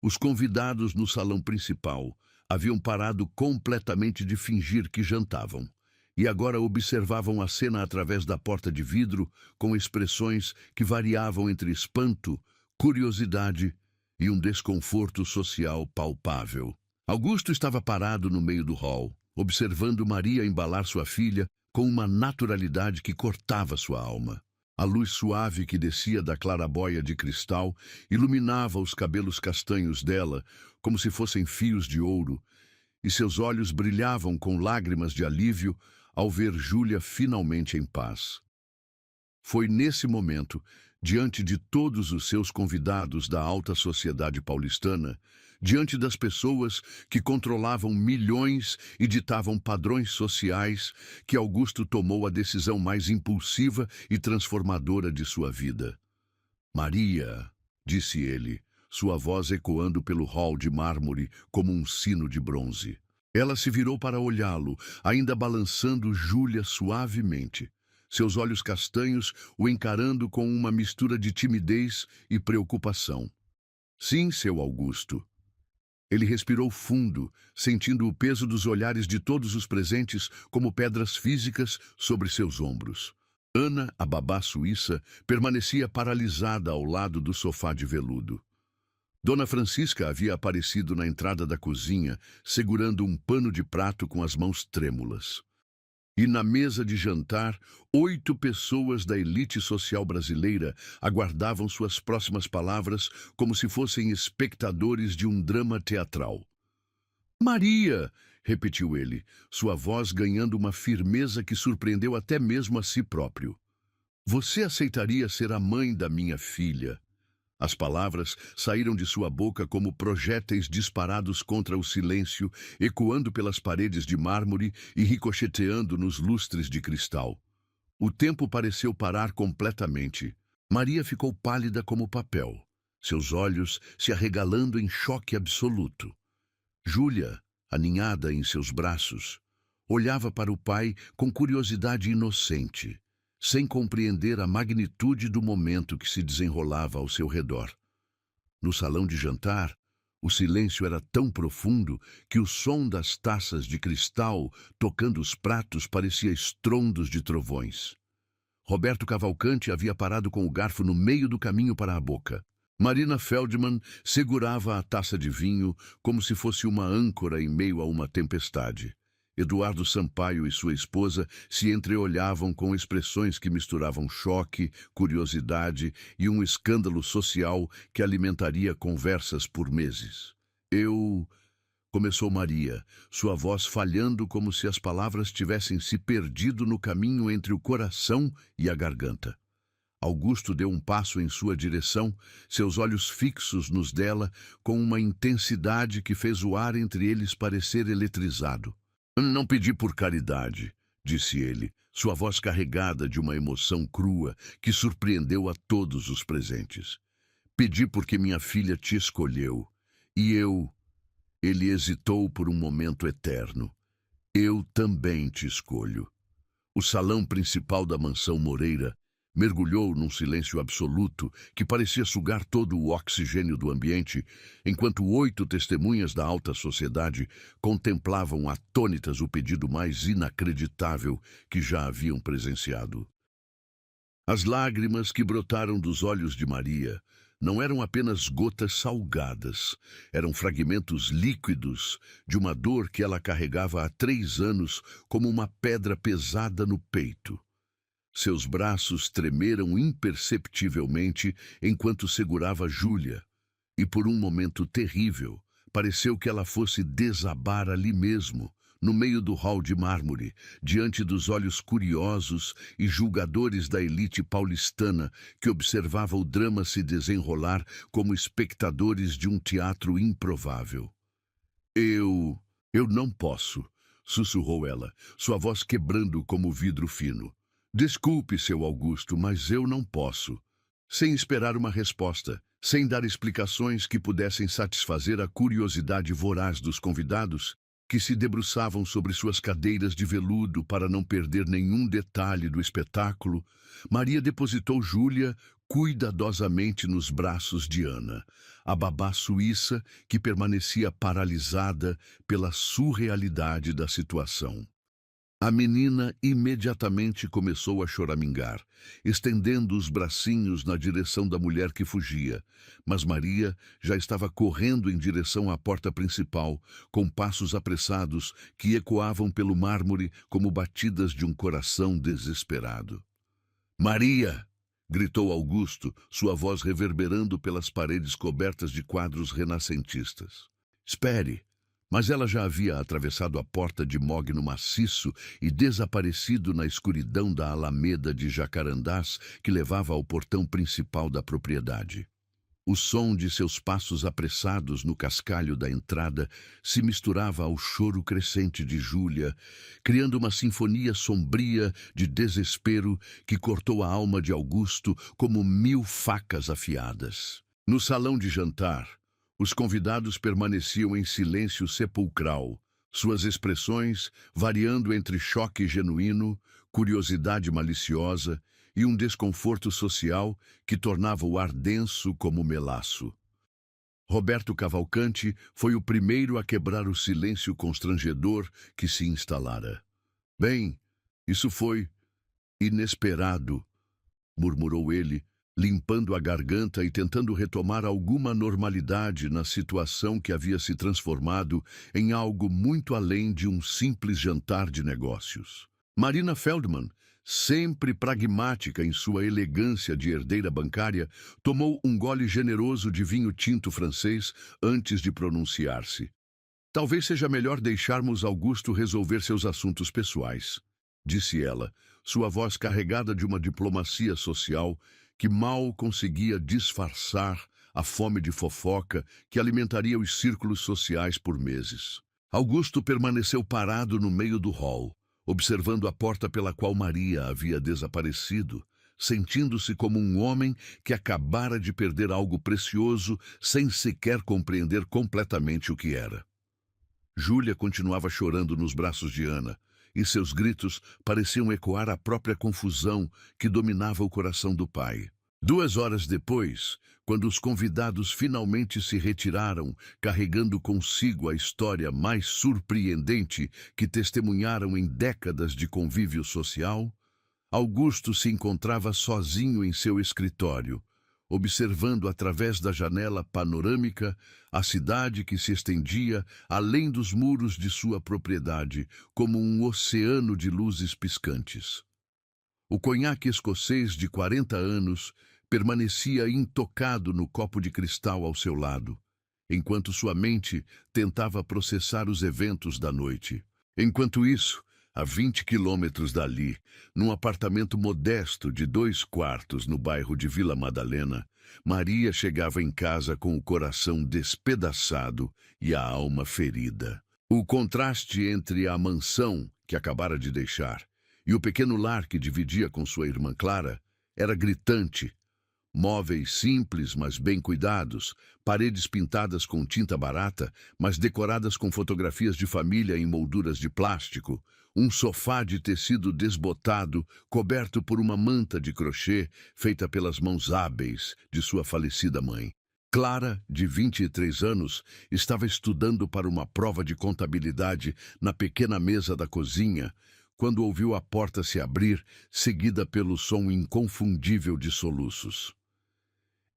Os convidados no salão principal haviam parado completamente de fingir que jantavam, e agora observavam a cena através da porta de vidro com expressões que variavam entre espanto, curiosidade e um desconforto social palpável. Augusto estava parado no meio do hall, observando Maria embalar sua filha com uma naturalidade que cortava sua alma. A luz suave que descia da clarabóia de cristal iluminava os cabelos castanhos dela como se fossem fios de ouro, e seus olhos brilhavam com lágrimas de alívio ao ver Júlia finalmente em paz. Foi nesse momento, diante de todos os seus convidados da alta sociedade paulistana, diante das pessoas que controlavam milhões e ditavam padrões sociais, que Augusto tomou a decisão mais impulsiva e transformadora de sua vida. "Maria", disse ele, sua voz ecoando pelo hall de mármore como um sino de bronze. Ela se virou para olhá-lo, ainda balançando Júlia suavemente, seus olhos castanhos o encarando com uma mistura de timidez e preocupação. "Sim, seu Augusto." Ele respirou fundo, sentindo o peso dos olhares de todos os presentes como pedras físicas sobre seus ombros. Ana, a babá suíça, permanecia paralisada ao lado do sofá de veludo. Dona Francisca havia aparecido na entrada da cozinha, segurando um pano de prato com as mãos trêmulas. E na mesa de jantar, 8 pessoas da elite social brasileira aguardavam suas próximas palavras como se fossem espectadores de um drama teatral. "Maria!" repetiu ele, sua voz ganhando uma firmeza que surpreendeu até mesmo a si próprio. "Você aceitaria ser a mãe da minha filha?" As palavras saíram de sua boca como projéteis disparados contra o silêncio, ecoando pelas paredes de mármore e ricocheteando nos lustres de cristal. O tempo pareceu parar completamente. Maria ficou pálida como papel, seus olhos se arregalando em choque absoluto. Júlia, aninhada em seus braços, olhava para o pai com curiosidade inocente, sem compreender a magnitude do momento que se desenrolava ao seu redor. No salão de jantar, O silêncio era tão profundo que o som das taças de cristal tocando os pratos parecia estrondos de trovões. Roberto Cavalcanti havia parado com o garfo no meio do caminho para a boca. Marina Feldman segurava a taça de vinho como se fosse uma âncora em meio a uma tempestade. Eduardo Sampaio e sua esposa se entreolhavam com expressões que misturavam choque, curiosidade e um escândalo social que alimentaria conversas por meses. Começou Maria, sua voz falhando como se as palavras tivessem se perdido no caminho entre o coração e a garganta. Augusto deu um passo em sua direção, seus olhos fixos nos dela, com uma intensidade que fez o ar entre eles parecer eletrizado. Não pedi por caridade, disse ele, sua voz carregada de uma emoção crua que surpreendeu a todos os presentes. Pedi porque minha filha te escolheu. E eu... Ele hesitou por um momento eterno. Eu também te escolho. O salão principal da mansão Moreira mergulhou num silêncio absoluto que parecia sugar todo o oxigênio do ambiente, enquanto 8 testemunhas da alta sociedade contemplavam atônitas o pedido mais inacreditável que já haviam presenciado. As lágrimas que brotaram dos olhos de Maria não eram apenas gotas salgadas, eram fragmentos líquidos de uma dor que ela carregava há 3 anos como uma pedra pesada no peito. Seus braços tremeram imperceptivelmente enquanto segurava Júlia, e por um momento terrível, pareceu que ela fosse desabar ali mesmo, no meio do hall de mármore, diante dos olhos curiosos e julgadores da elite paulistana que observava o drama se desenrolar como espectadores de um teatro improvável. Eu não posso, sussurrou ela, sua voz quebrando como vidro fino. Desculpe, seu Augusto, mas eu não posso. Sem esperar uma resposta, sem dar explicações que pudessem satisfazer a curiosidade voraz dos convidados, que se debruçavam sobre suas cadeiras de veludo para não perder nenhum detalhe do espetáculo, Maria depositou Júlia cuidadosamente nos braços de Ana, a babá suíça que permanecia paralisada pela surrealidade da situação. A menina imediatamente começou a choramingar, estendendo os bracinhos na direção da mulher que fugia, mas Maria já estava correndo em direção à porta principal, com passos apressados que ecoavam pelo mármore como batidas de um coração desesperado. «Maria!» gritou Augusto, sua voz reverberando pelas paredes cobertas de quadros renascentistas. «Espere!» Mas ela já havia atravessado a porta de mogno maciço e desaparecido na escuridão da alameda de jacarandás que levava ao portão principal da propriedade. O som de seus passos apressados no cascalho da entrada se misturava ao choro crescente de Júlia, criando uma sinfonia sombria de desespero que cortou a alma de Augusto como 1000 facas afiadas. No salão de jantar, os convidados permaneciam em silêncio sepulcral, suas expressões variando entre choque genuíno, curiosidade maliciosa e um desconforto social que tornava o ar denso como melaço. Roberto Cavalcanti foi o primeiro a quebrar o silêncio constrangedor que se instalara. «Bem, isso foi inesperado», murmurou ele, limpando a garganta e tentando retomar alguma normalidade na situação que havia se transformado em algo muito além de um simples jantar de negócios. Marina Feldman, sempre pragmática em sua elegância de herdeira bancária, tomou um gole generoso de vinho tinto francês antes de pronunciar-se. «Talvez seja melhor deixarmos Augusto resolver seus assuntos pessoais», disse ela, sua voz carregada de uma diplomacia social que mal conseguia disfarçar a fome de fofoca que alimentaria os círculos sociais por meses. Augusto permaneceu parado no meio do hall, observando a porta pela qual Maria havia desaparecido, sentindo-se como um homem que acabara de perder algo precioso sem sequer compreender completamente o que era. Júlia continuava chorando nos braços de Ana, e seus gritos pareciam ecoar a própria confusão que dominava o coração do pai. 2 horas depois, quando os convidados finalmente se retiraram, carregando consigo a história mais surpreendente que testemunharam em décadas de convívio social, Augusto se encontrava sozinho em seu escritório, observando através da janela panorâmica a cidade que se estendia além dos muros de sua propriedade, como um oceano de luzes piscantes. O conhaque escocês de 40 anos permanecia intocado no copo de cristal ao seu lado, enquanto sua mente tentava processar os eventos da noite. Enquanto isso, a 20 quilômetros dali, num apartamento modesto de 2 quartos no bairro de Vila Madalena, Maria chegava em casa com o coração despedaçado e a alma ferida. O contraste entre a mansão que acabara de deixar e o pequeno lar que dividia com sua irmã Clara era gritante. Móveis simples, mas bem cuidados, paredes pintadas com tinta barata, mas decoradas com fotografias de família em molduras de plástico, um sofá de tecido desbotado, coberto por uma manta de crochê feita pelas mãos hábeis de sua falecida mãe. Clara, de 23 anos, estava estudando para uma prova de contabilidade na pequena mesa da cozinha, quando ouviu a porta se abrir, seguida pelo som inconfundível de soluços.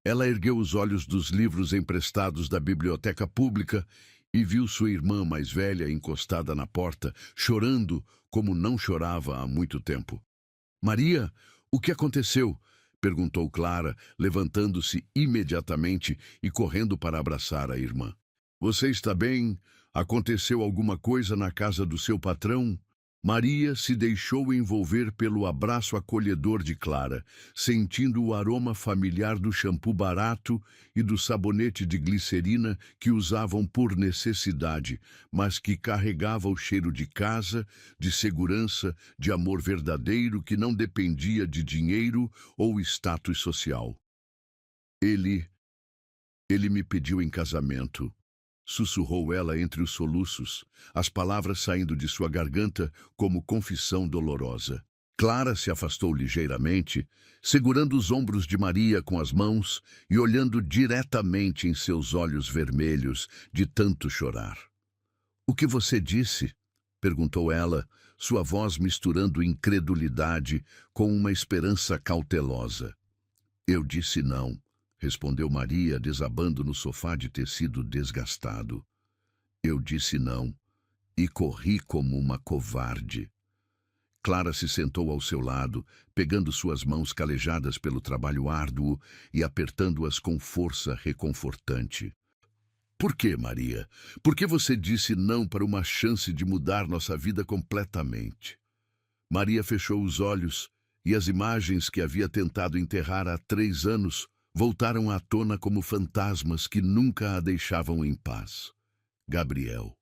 Ela ergueu os olhos dos livros emprestados da biblioteca pública e viu sua irmã mais velha encostada na porta, chorando como não chorava há muito tempo. "Maria, o que aconteceu?" perguntou Clara, levantando-se imediatamente e correndo para abraçar a irmã. "Você está bem? Aconteceu alguma coisa na casa do seu patrão?" Maria se deixou envolver pelo abraço acolhedor de Clara, sentindo o aroma familiar do shampoo barato e do sabonete de glicerina que usavam por necessidade, mas que carregava o cheiro de casa, de segurança, de amor verdadeiro que não dependia de dinheiro ou status social. Ele me pediu em casamento. Sussurrou ela entre os soluços, as palavras saindo de sua garganta como confissão dolorosa. Clara se afastou ligeiramente, segurando os ombros de Maria com as mãos e olhando diretamente em seus olhos vermelhos de tanto chorar. "O que você disse?" perguntou ela, sua voz misturando incredulidade com uma esperança cautelosa. "Eu disse não", respondeu Maria, desabando no sofá de tecido desgastado. "Eu disse não e corri como uma covarde." Clara se sentou ao seu lado, pegando suas mãos calejadas pelo trabalho árduo e apertando-as com força reconfortante. "Por que, Maria? Por que você disse não para uma chance de mudar nossa vida completamente?" Maria fechou os olhos e as imagens que havia tentado enterrar há 3 anos voltaram à tona como fantasmas que nunca a deixavam em paz. Gabriel.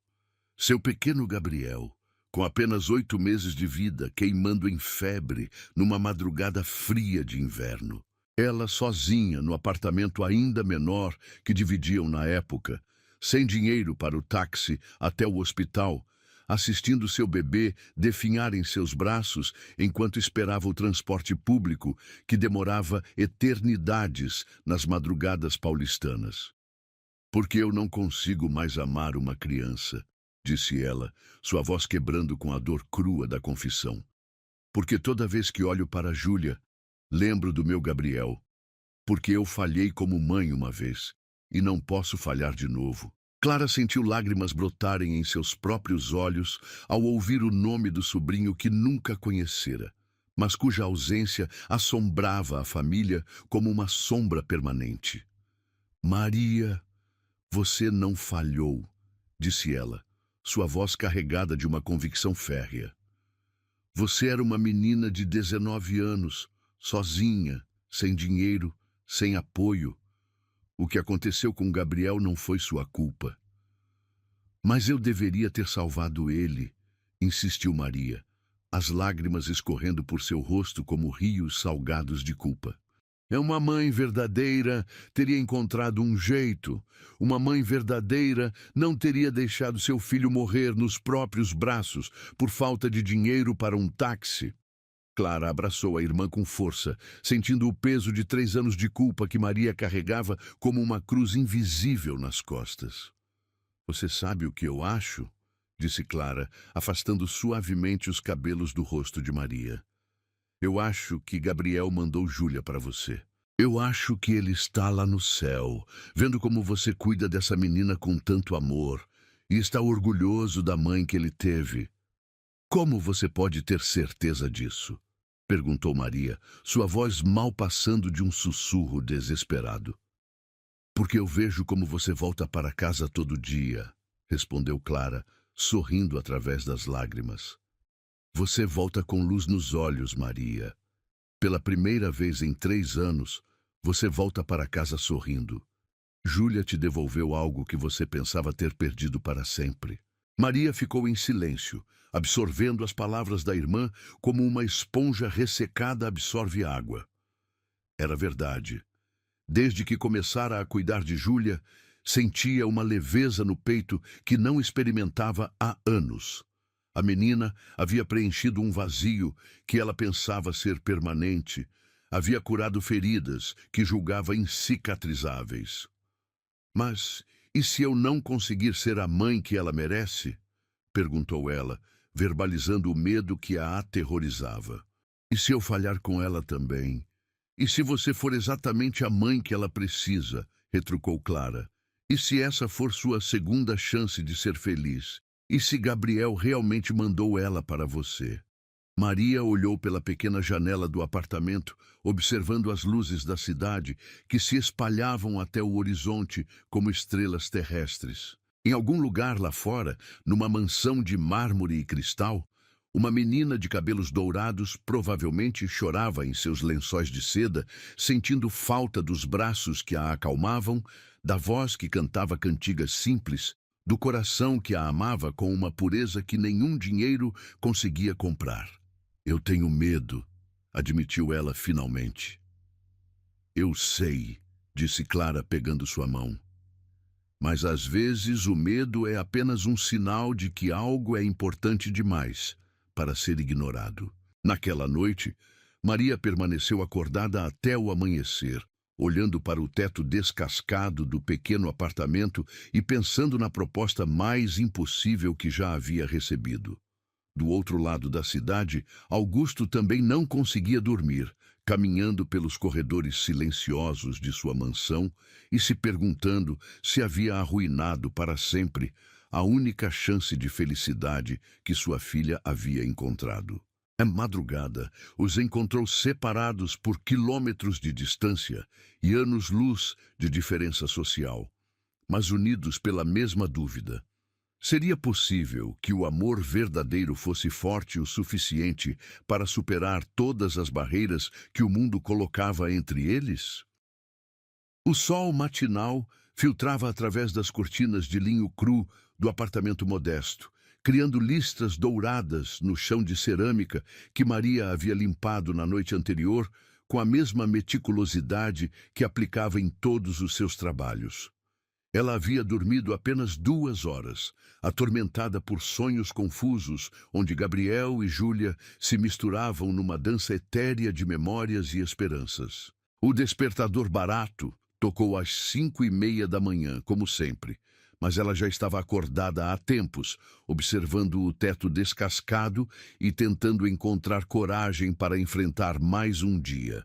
Seu pequeno Gabriel, com apenas 8 meses de vida, queimando em febre numa madrugada fria de inverno. Ela sozinha no apartamento ainda menor que dividiam na época, sem dinheiro para o táxi até o hospital, assistindo seu bebê definhar em seus braços enquanto esperava o transporte público, que demorava eternidades nas madrugadas paulistanas. "Porque eu não consigo mais amar uma criança", disse ela, sua voz quebrando com a dor crua da confissão. "Porque toda vez que olho para Júlia, lembro do meu Gabriel. Porque eu falhei como mãe uma vez, e não posso falhar de novo." Clara sentiu lágrimas brotarem em seus próprios olhos ao ouvir o nome do sobrinho que nunca conhecera, mas cuja ausência assombrava a família como uma sombra permanente. "Maria, você não falhou", disse ela, sua voz carregada de uma convicção férrea. "Você era uma menina de 19 anos, sozinha, sem dinheiro, sem apoio. O que aconteceu com Gabriel não foi sua culpa." "Mas eu deveria ter salvado ele", insistiu Maria, as lágrimas escorrendo por seu rosto como rios salgados de culpa. "É uma mãe verdadeira teria encontrado um jeito. Uma mãe verdadeira não teria deixado seu filho morrer nos próprios braços por falta de dinheiro para um táxi." Clara abraçou a irmã com força, sentindo o peso de 3 anos de culpa que Maria carregava como uma cruz invisível nas costas. Você sabe o que eu acho? Disse Clara, afastando suavemente os cabelos do rosto de Maria. Eu acho que Gabriel mandou Júlia para você. Eu acho que ele está lá no céu, vendo como você cuida dessa menina com tanto amor, e está orgulhoso da mãe que ele teve. Como você pode ter certeza disso? Perguntou Maria, sua voz mal passando de um sussurro desesperado. Porque eu vejo como você volta para casa todo dia, respondeu Clara, sorrindo através das lágrimas. Você volta com luz nos olhos, Maria. Pela primeira vez em 3 anos, você volta para casa sorrindo. Júlia te devolveu algo que você pensava ter perdido para sempre. Maria ficou em silêncio, absorvendo as palavras da irmã como uma esponja ressecada absorve água. Era verdade. Desde que começara a cuidar de Júlia, sentia uma leveza no peito que não experimentava há anos. A menina havia preenchido um vazio que ela pensava ser permanente, havia curado feridas que julgava incicatrizáveis. Mas e se eu não conseguir ser a mãe que ela merece? Perguntou ela, verbalizando o medo que a aterrorizava. E se eu falhar com ela também? E se você for exatamente a mãe que ela precisa? Retrucou Clara. E se essa for sua segunda chance de ser feliz? E se Gabriel realmente mandou ela para você? Maria olhou pela pequena janela do apartamento, observando as luzes da cidade que se espalhavam até o horizonte como estrelas terrestres. Em algum lugar lá fora, numa mansão de mármore e cristal, uma menina de cabelos dourados provavelmente chorava em seus lençóis de seda, sentindo falta dos braços que a acalmavam, da voz que cantava cantigas simples, do coração que a amava com uma pureza que nenhum dinheiro conseguia comprar. Eu tenho medo, admitiu ela finalmente. Eu sei, disse Clara pegando sua mão. Mas às vezes o medo é apenas um sinal de que algo é importante demais para ser ignorado. Naquela noite, Maria permaneceu acordada até o amanhecer, olhando para o teto descascado do pequeno apartamento e pensando na proposta mais impossível que já havia recebido. Do outro lado da cidade, Augusto também não conseguia dormir, caminhando pelos corredores silenciosos de sua mansão e se perguntando se havia arruinado para sempre a única chance de felicidade que sua filha havia encontrado. À madrugada, os encontrou separados por quilômetros de distância e anos-luz de diferença social, mas unidos pela mesma dúvida. Seria possível que o amor verdadeiro fosse forte o suficiente para superar todas as barreiras que o mundo colocava entre eles? O sol matinal filtrava através das cortinas de linho cru do apartamento modesto, criando listras douradas no chão de cerâmica que Maria havia limpado na noite anterior com a mesma meticulosidade que aplicava em todos os seus trabalhos. Ela havia dormido apenas 2 horas, atormentada por sonhos confusos, onde Gabriel e Júlia se misturavam numa dança etérea de memórias e esperanças. O despertador barato tocou às 5:30 da manhã, como sempre, mas ela já estava acordada há tempos, observando o teto descascado e tentando encontrar coragem para enfrentar mais um dia.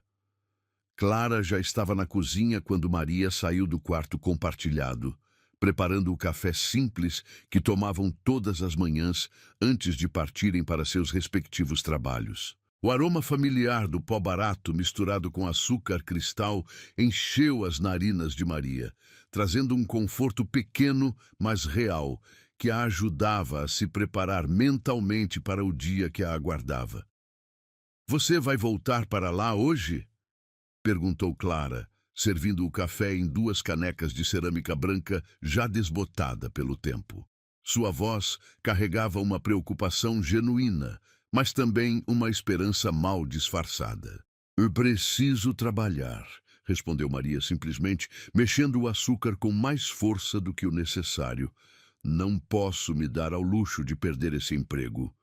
Clara já estava na cozinha quando Maria saiu do quarto compartilhado, preparando o café simples que tomavam todas as manhãs antes de partirem para seus respectivos trabalhos. O aroma familiar do pó barato misturado com açúcar cristal encheu as narinas de Maria, trazendo um conforto pequeno, mas real, que a ajudava a se preparar mentalmente para o dia que a aguardava. Você vai voltar para lá hoje? Perguntou Clara, servindo o café em 2 canecas de cerâmica branca já desbotada pelo tempo. Sua voz carregava uma preocupação genuína, mas também uma esperança mal disfarçada. Eu preciso trabalhar, respondeu Maria simplesmente, mexendo o açúcar com mais força do que o necessário. Não posso me dar ao luxo de perder esse emprego.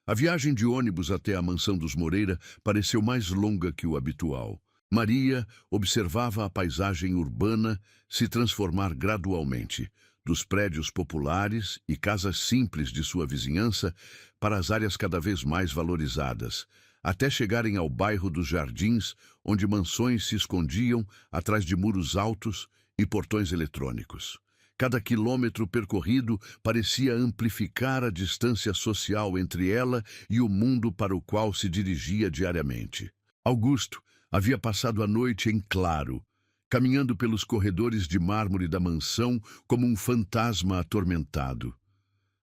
A viagem de ônibus até a mansão dos Moreira pareceu mais longa que o habitual. Maria observava a paisagem urbana se transformar gradualmente, dos prédios populares e casas simples de sua vizinhança para as áreas cada vez mais valorizadas, até chegarem ao bairro dos Jardins, onde mansões se escondiam atrás de muros altos e portões eletrônicos. Cada quilômetro percorrido parecia amplificar a distância social entre ela e o mundo para o qual se dirigia diariamente. Augusto havia passado a noite em claro, caminhando pelos corredores de mármore da mansão como um fantasma atormentado.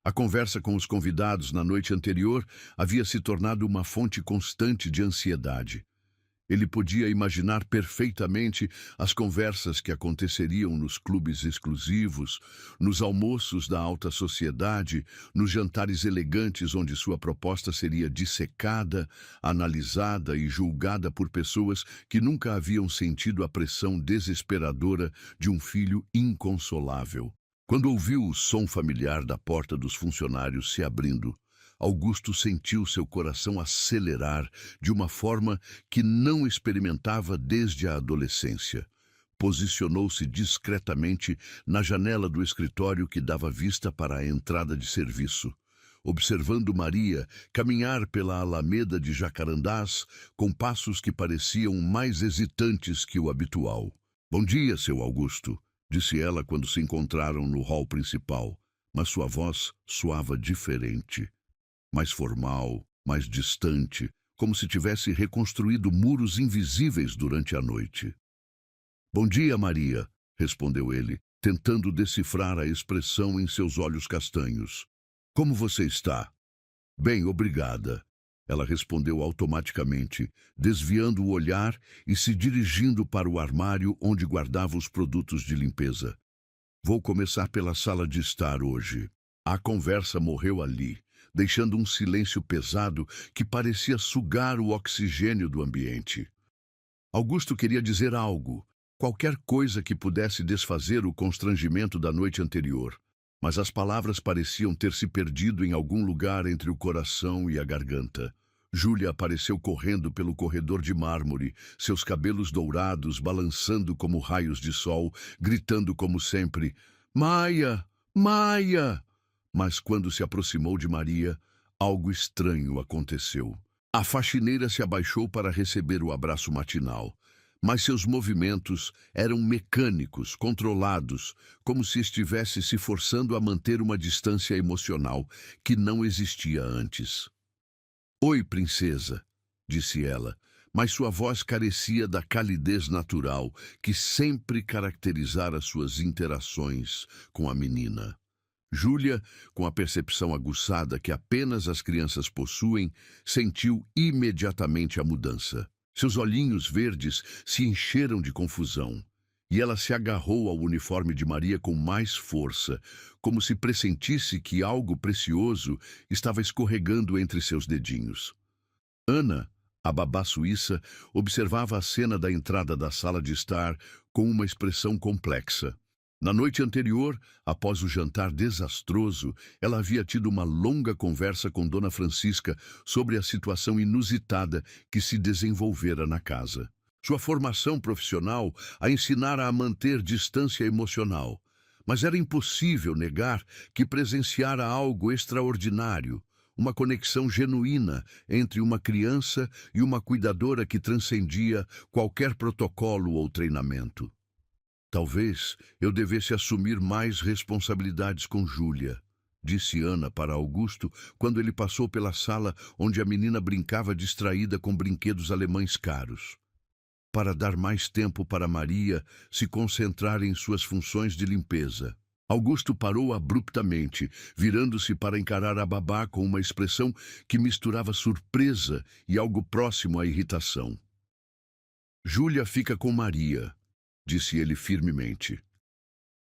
A conversa com os convidados na noite anterior havia se tornado uma fonte constante de ansiedade. Ele podia imaginar perfeitamente as conversas que aconteceriam nos clubes exclusivos, nos almoços da alta sociedade, nos jantares elegantes onde sua proposta seria dissecada, analisada e julgada por pessoas que nunca haviam sentido a pressão desesperadora de um filho inconsolável. Quando ouviu o som familiar da porta dos funcionários se abrindo, Augusto sentiu seu coração acelerar de uma forma que não experimentava desde a adolescência. Posicionou-se discretamente na janela do escritório que dava vista para a entrada de serviço, observando Maria caminhar pela alameda de jacarandás com passos que pareciam mais hesitantes que o habitual. "Bom dia, seu Augusto", disse ela quando se encontraram no hall principal, mas sua voz soava diferente. Mais formal, mais distante, como se tivesse reconstruído muros invisíveis durante a noite. "Bom dia, Maria", respondeu ele, tentando decifrar a expressão em seus olhos castanhos. "Como você está?" "Bem, obrigada", ela respondeu automaticamente, desviando o olhar e se dirigindo para o armário onde guardava os produtos de limpeza. "Vou começar pela sala de estar hoje." A conversa morreu ali, deixando um silêncio pesado que parecia sugar o oxigênio do ambiente. Augusto queria dizer algo, qualquer coisa que pudesse desfazer o constrangimento da noite anterior, mas as palavras pareciam ter se perdido em algum lugar entre o coração e a garganta. Júlia apareceu correndo pelo corredor de mármore, seus cabelos dourados balançando como raios de sol, gritando como sempre: "Maia! Maia!" Mas quando se aproximou de Maria, algo estranho aconteceu. A faxineira se abaixou para receber o abraço matinal, mas seus movimentos eram mecânicos, controlados, como se estivesse se forçando a manter uma distância emocional que não existia antes. "Oi, princesa", disse ela, mas sua voz carecia da calidez natural que sempre caracterizara suas interações com a menina. Júlia, com a percepção aguçada que apenas as crianças possuem, sentiu imediatamente a mudança. Seus olhinhos verdes se encheram de confusão, e ela se agarrou ao uniforme de Maria com mais força, como se pressentisse que algo precioso estava escorregando entre seus dedinhos. Ana, a babá suíça, observava a cena da entrada da sala de estar com uma expressão complexa. Na noite anterior, após o jantar desastroso, ela havia tido uma longa conversa com Dona Francisca sobre a situação inusitada que se desenvolvera na casa. Sua formação profissional a ensinara a manter distância emocional, mas era impossível negar que presenciara algo extraordinário, uma conexão genuína entre uma criança e uma cuidadora que transcendia qualquer protocolo ou treinamento. "Talvez eu devesse assumir mais responsabilidades com Júlia", disse Ana para Augusto quando ele passou pela sala onde a menina brincava distraída com brinquedos alemães caros. Para dar mais tempo para Maria se concentrar em suas funções de limpeza. Augusto parou abruptamente, virando-se para encarar a babá com uma expressão que misturava surpresa e algo próximo à irritação. "Júlia fica com Maria", disse ele firmemente.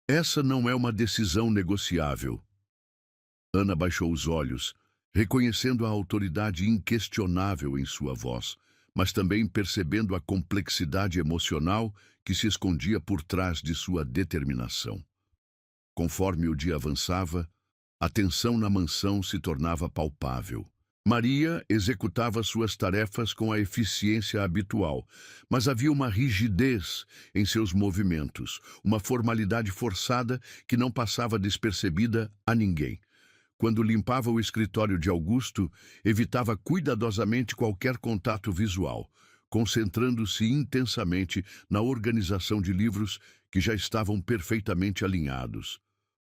"Essa não é uma decisão negociável." Ana baixou os olhos, reconhecendo a autoridade inquestionável em sua voz, mas também percebendo a complexidade emocional que se escondia por trás de sua determinação. Conforme o dia avançava, a tensão na mansão se tornava palpável. Maria executava suas tarefas com a eficiência habitual, mas havia uma rigidez em seus movimentos, uma formalidade forçada que não passava despercebida a ninguém. Quando limpava o escritório de Augusto, evitava cuidadosamente qualquer contato visual, concentrando-se intensamente na organização de livros que já estavam perfeitamente alinhados.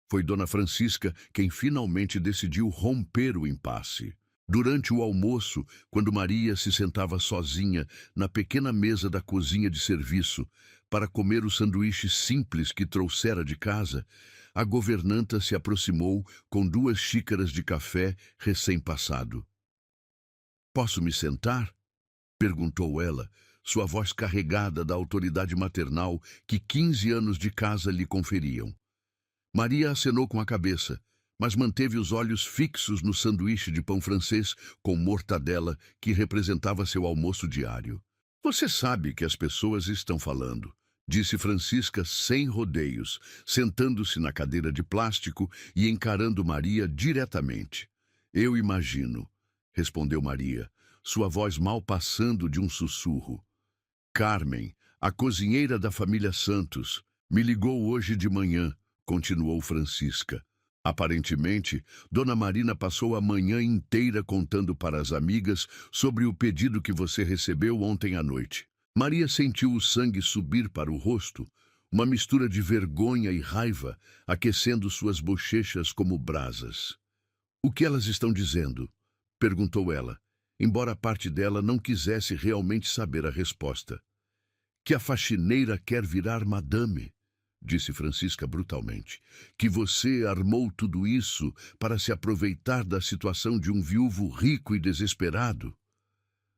Foi Dona Francisca quem finalmente decidiu romper o impasse. Durante o almoço, quando Maria se sentava sozinha na pequena mesa da cozinha de serviço para comer o sanduíche simples que trouxera de casa, a governanta se aproximou com 2 xícaras de café recém-passado. "Posso me sentar?" perguntou ela, sua voz carregada da autoridade maternal que 15 anos de casa lhe conferiam. Maria acenou com a cabeça, mas manteve os olhos fixos no sanduíche de pão francês com mortadela que representava seu almoço diário. "Você sabe que as pessoas estão falando", disse Francisca sem rodeios, sentando-se na cadeira de plástico e encarando Maria diretamente. "Eu imagino", respondeu Maria, sua voz mal passando de um sussurro. "Carmen, a cozinheira da família Santos, me ligou hoje de manhã", continuou Francisca. "Aparentemente, Dona Marina passou a manhã inteira contando para as amigas sobre o pedido que você recebeu ontem à noite." Maria sentiu o sangue subir para o rosto, uma mistura de vergonha e raiva, aquecendo suas bochechas como brasas. "O que elas estão dizendo?" perguntou ela, embora parte dela não quisesse realmente saber a resposta. "Que a faxineira quer virar madame", disse Francisca brutalmente. "Que você armou tudo isso para se aproveitar da situação de um viúvo rico e desesperado."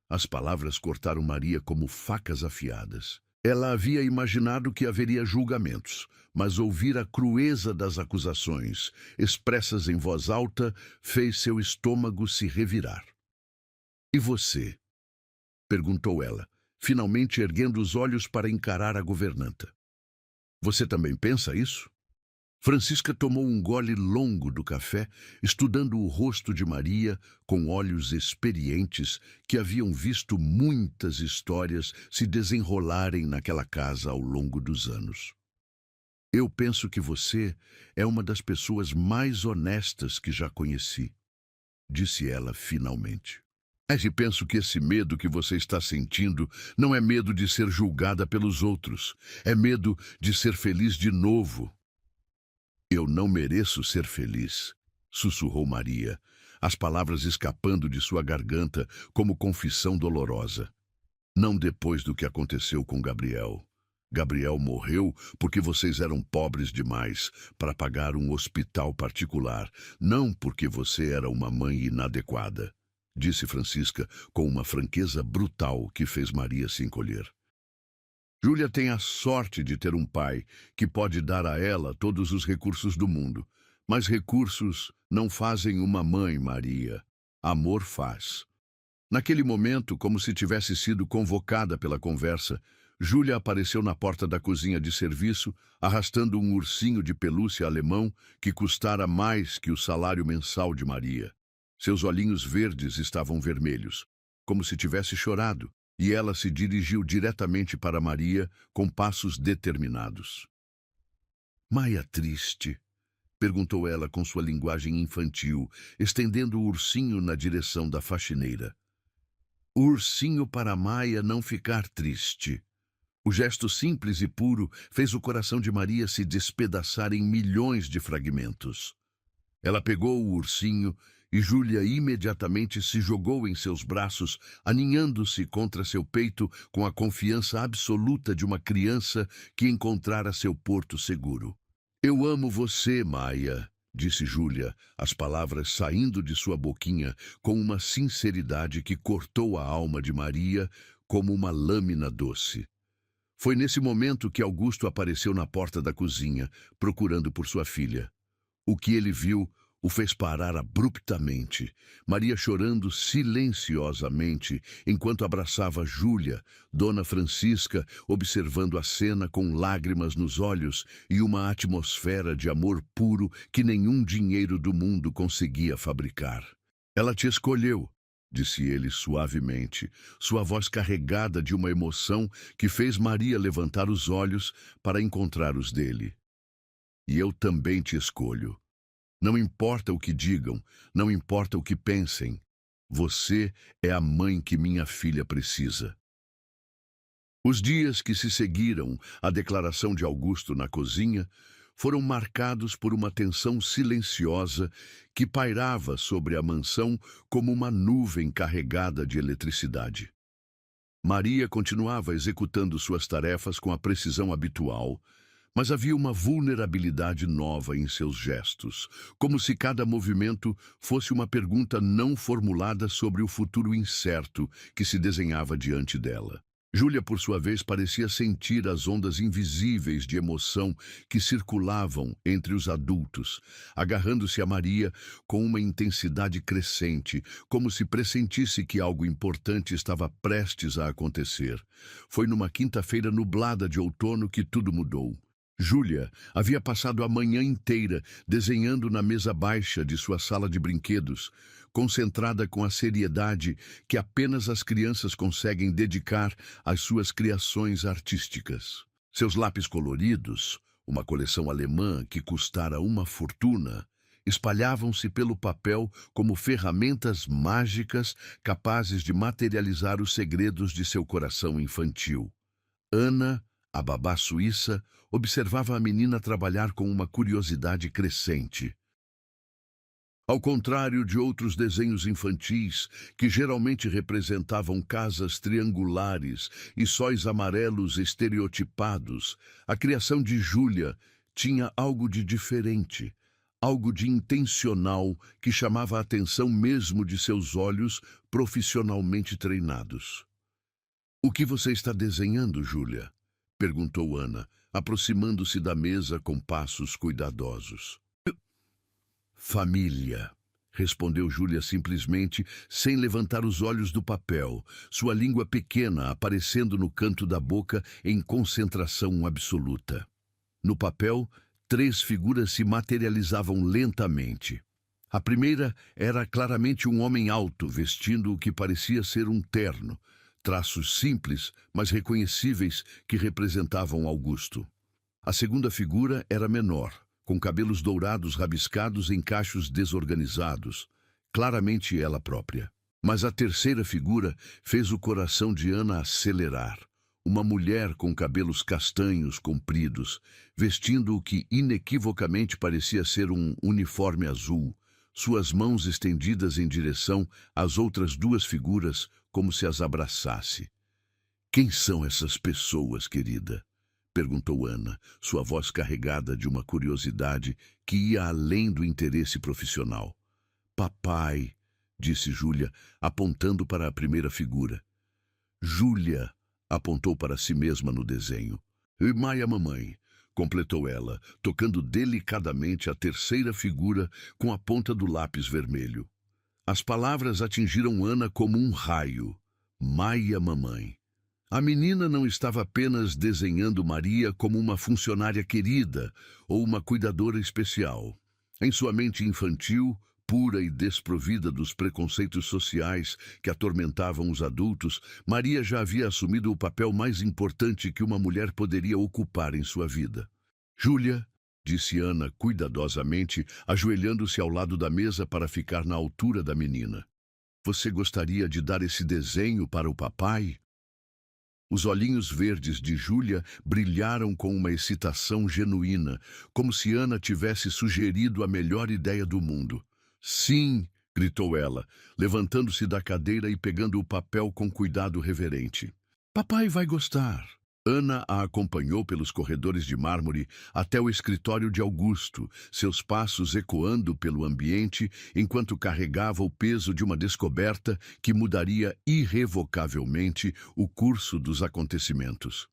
As palavras cortaram Maria como facas afiadas. Ela havia imaginado que haveria julgamentos, mas ouvir a crueza das acusações, expressas em voz alta, fez seu estômago se revirar. "E você?" perguntou ela, finalmente erguendo os olhos para encarar a governanta. "Você também pensa isso?" Francisca tomou um gole longo do café, estudando o rosto de Maria com olhos experientes que haviam visto muitas histórias se desenrolarem naquela casa ao longo dos anos. "Eu penso que você é uma das pessoas mais honestas que já conheci", disse ela finalmente. "Mas e penso que esse medo que você está sentindo não é medo de ser julgada pelos outros, é medo de ser feliz de novo." "Eu não mereço ser feliz", sussurrou Maria, as palavras escapando de sua garganta como confissão dolorosa. "Não depois do que aconteceu com Gabriel. Gabriel morreu porque vocês eram pobres demais para pagar um hospital particular, não porque você era uma mãe inadequada", disse Francisca com uma franqueza brutal que fez Maria se encolher. "Júlia tem a sorte de ter um pai que pode dar a ela todos os recursos do mundo. Mas recursos não fazem uma mãe, Maria. Amor faz." Naquele momento, como se tivesse sido convocada pela conversa, Júlia apareceu na porta da cozinha de serviço, arrastando um ursinho de pelúcia alemão que custara mais que o salário mensal de Maria. Seus olhinhos verdes estavam vermelhos, como se tivesse chorado, e ela se dirigiu diretamente para Maria com passos determinados. "Maia triste?" perguntou ela com sua linguagem infantil, estendendo o ursinho na direção da faxineira. O ursinho para Maia não ficar triste. O gesto simples e puro fez o coração de Maria se despedaçar em milhões de fragmentos. Ela pegou o ursinho e Júlia imediatamente se jogou em seus braços, aninhando-se contra seu peito com a confiança absoluta de uma criança que encontrara seu porto seguro. "Eu amo você, Maia", disse Júlia, as palavras saindo de sua boquinha com uma sinceridade que cortou a alma de Maria como uma lâmina doce. Foi nesse momento que Augusto apareceu na porta da cozinha, procurando por sua filha. O que ele viu o fez parar abruptamente, Maria chorando silenciosamente enquanto abraçava Júlia, Dona Francisca observando a cena com lágrimas nos olhos e uma atmosfera de amor puro que nenhum dinheiro do mundo conseguia fabricar. "Ela te escolheu", disse ele suavemente, sua voz carregada de uma emoção que fez Maria levantar os olhos para encontrar os dele. E eu também te escolho. Não importa o que digam, não importa o que pensem. Você é a mãe que minha filha precisa. Os dias que se seguiram à declaração de Augusto na cozinha foram marcados por uma tensão silenciosa que pairava sobre a mansão como uma nuvem carregada de eletricidade. Maria continuava executando suas tarefas com a precisão habitual, mas havia uma vulnerabilidade nova em seus gestos, como se cada movimento fosse uma pergunta não formulada sobre o futuro incerto que se desenhava diante dela. Júlia, por sua vez, parecia sentir as ondas invisíveis de emoção que circulavam entre os adultos, agarrando-se a Maria com uma intensidade crescente, como se pressentisse que algo importante estava prestes a acontecer. Foi numa quinta-feira nublada de outono que tudo mudou. Júlia havia passado a manhã inteira desenhando na mesa baixa de sua sala de brinquedos, concentrada com a seriedade que apenas as crianças conseguem dedicar às suas criações artísticas. Seus lápis coloridos, uma coleção alemã que custara uma fortuna, espalhavam-se pelo papel como ferramentas mágicas capazes de materializar os segredos de seu coração infantil. Ana, a babá suíça, observava a menina trabalhar com uma curiosidade crescente. Ao contrário de outros desenhos infantis, que geralmente representavam casas triangulares e sóis amarelos estereotipados, a criação de Júlia tinha algo de diferente, algo de intencional que chamava a atenção mesmo de seus olhos profissionalmente treinados. "O que você está desenhando, Júlia?" perguntou Ana, aproximando-se da mesa com passos cuidadosos. "Família", respondeu Júlia simplesmente, sem levantar os olhos do papel, sua língua pequena aparecendo no canto da boca em concentração absoluta. No papel, 3 figuras se materializavam lentamente. A primeira era claramente um homem alto, vestindo o que parecia ser um terno, traços simples, mas reconhecíveis que representavam Augusto. A segunda figura era menor, com cabelos dourados rabiscados em cachos desorganizados, claramente ela própria. Mas a terceira figura fez o coração de Ana acelerar. Uma mulher com cabelos castanhos compridos, vestindo o que inequivocamente parecia ser um uniforme azul, suas mãos estendidas em direção às outras 2 figuras, como se as abraçasse. "Quem são essas pessoas, querida?" perguntou Ana, sua voz carregada de uma curiosidade que ia além do interesse profissional. "Papai", disse Júlia, apontando para a primeira figura. Júlia apontou para si mesma no desenho. "E Maia, mamãe", completou ela, tocando delicadamente a terceira figura com a ponta do lápis vermelho. As palavras atingiram Ana como um raio. Maia, mamãe. A menina não estava apenas desenhando Maria como uma funcionária querida ou uma cuidadora especial. Em sua mente infantil, pura e desprovida dos preconceitos sociais que atormentavam os adultos, Maria já havia assumido o papel mais importante que uma mulher poderia ocupar em sua vida. "Júlia", disse Ana cuidadosamente, ajoelhando-se ao lado da mesa para ficar na altura da menina. "Você gostaria de dar esse desenho para o papai?" Os olhinhos verdes de Júlia brilharam com uma excitação genuína, como se Ana tivesse sugerido a melhor ideia do mundo. "Sim", gritou ela, levantando-se da cadeira e pegando o papel com cuidado reverente. "Papai vai gostar." Ana a acompanhou pelos corredores de mármore até o escritório de Augusto, seus passos ecoando pelo ambiente enquanto carregava o peso de uma descoberta que mudaria irrevocavelmente o curso dos acontecimentos.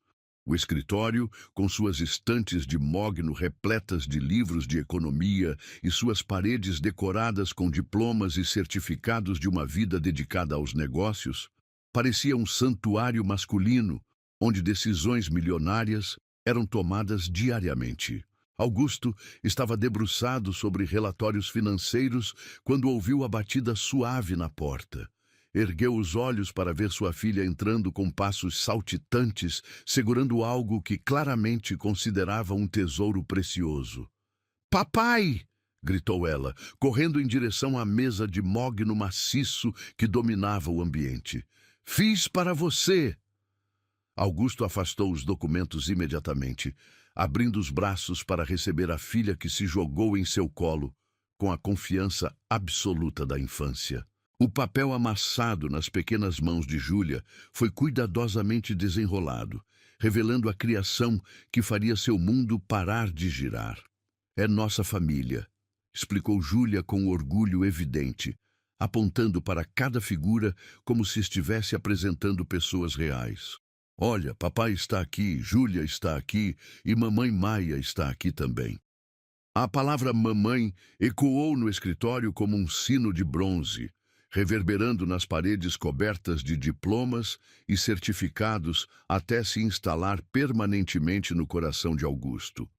O escritório, com suas estantes de mogno repletas de livros de economia e suas paredes decoradas com diplomas e certificados de uma vida dedicada aos negócios, parecia um santuário masculino, onde decisões milionárias eram tomadas diariamente. Augusto estava debruçado sobre relatórios financeiros quando ouviu a batida suave na porta. Ergueu os olhos para ver sua filha entrando com passos saltitantes, segurando algo que claramente considerava um tesouro precioso. "Papai!" gritou ela, correndo em direção à mesa de mogno maciço que dominava o ambiente. "Fiz para você!" Augusto afastou os documentos imediatamente, abrindo os braços para receber a filha que se jogou em seu colo, com a confiança absoluta da infância. O papel amassado nas pequenas mãos de Júlia foi cuidadosamente desenrolado, revelando a criação que faria seu mundo parar de girar. "É nossa família", explicou Júlia com orgulho evidente, apontando para cada figura como se estivesse apresentando pessoas reais. "Olha, papai está aqui, Júlia está aqui e mamãe Maia está aqui também." A palavra mamãe ecoou no escritório como um sino de bronze, reverberando nas paredes cobertas de diplomas e certificados até se instalar permanentemente no coração de Augusto.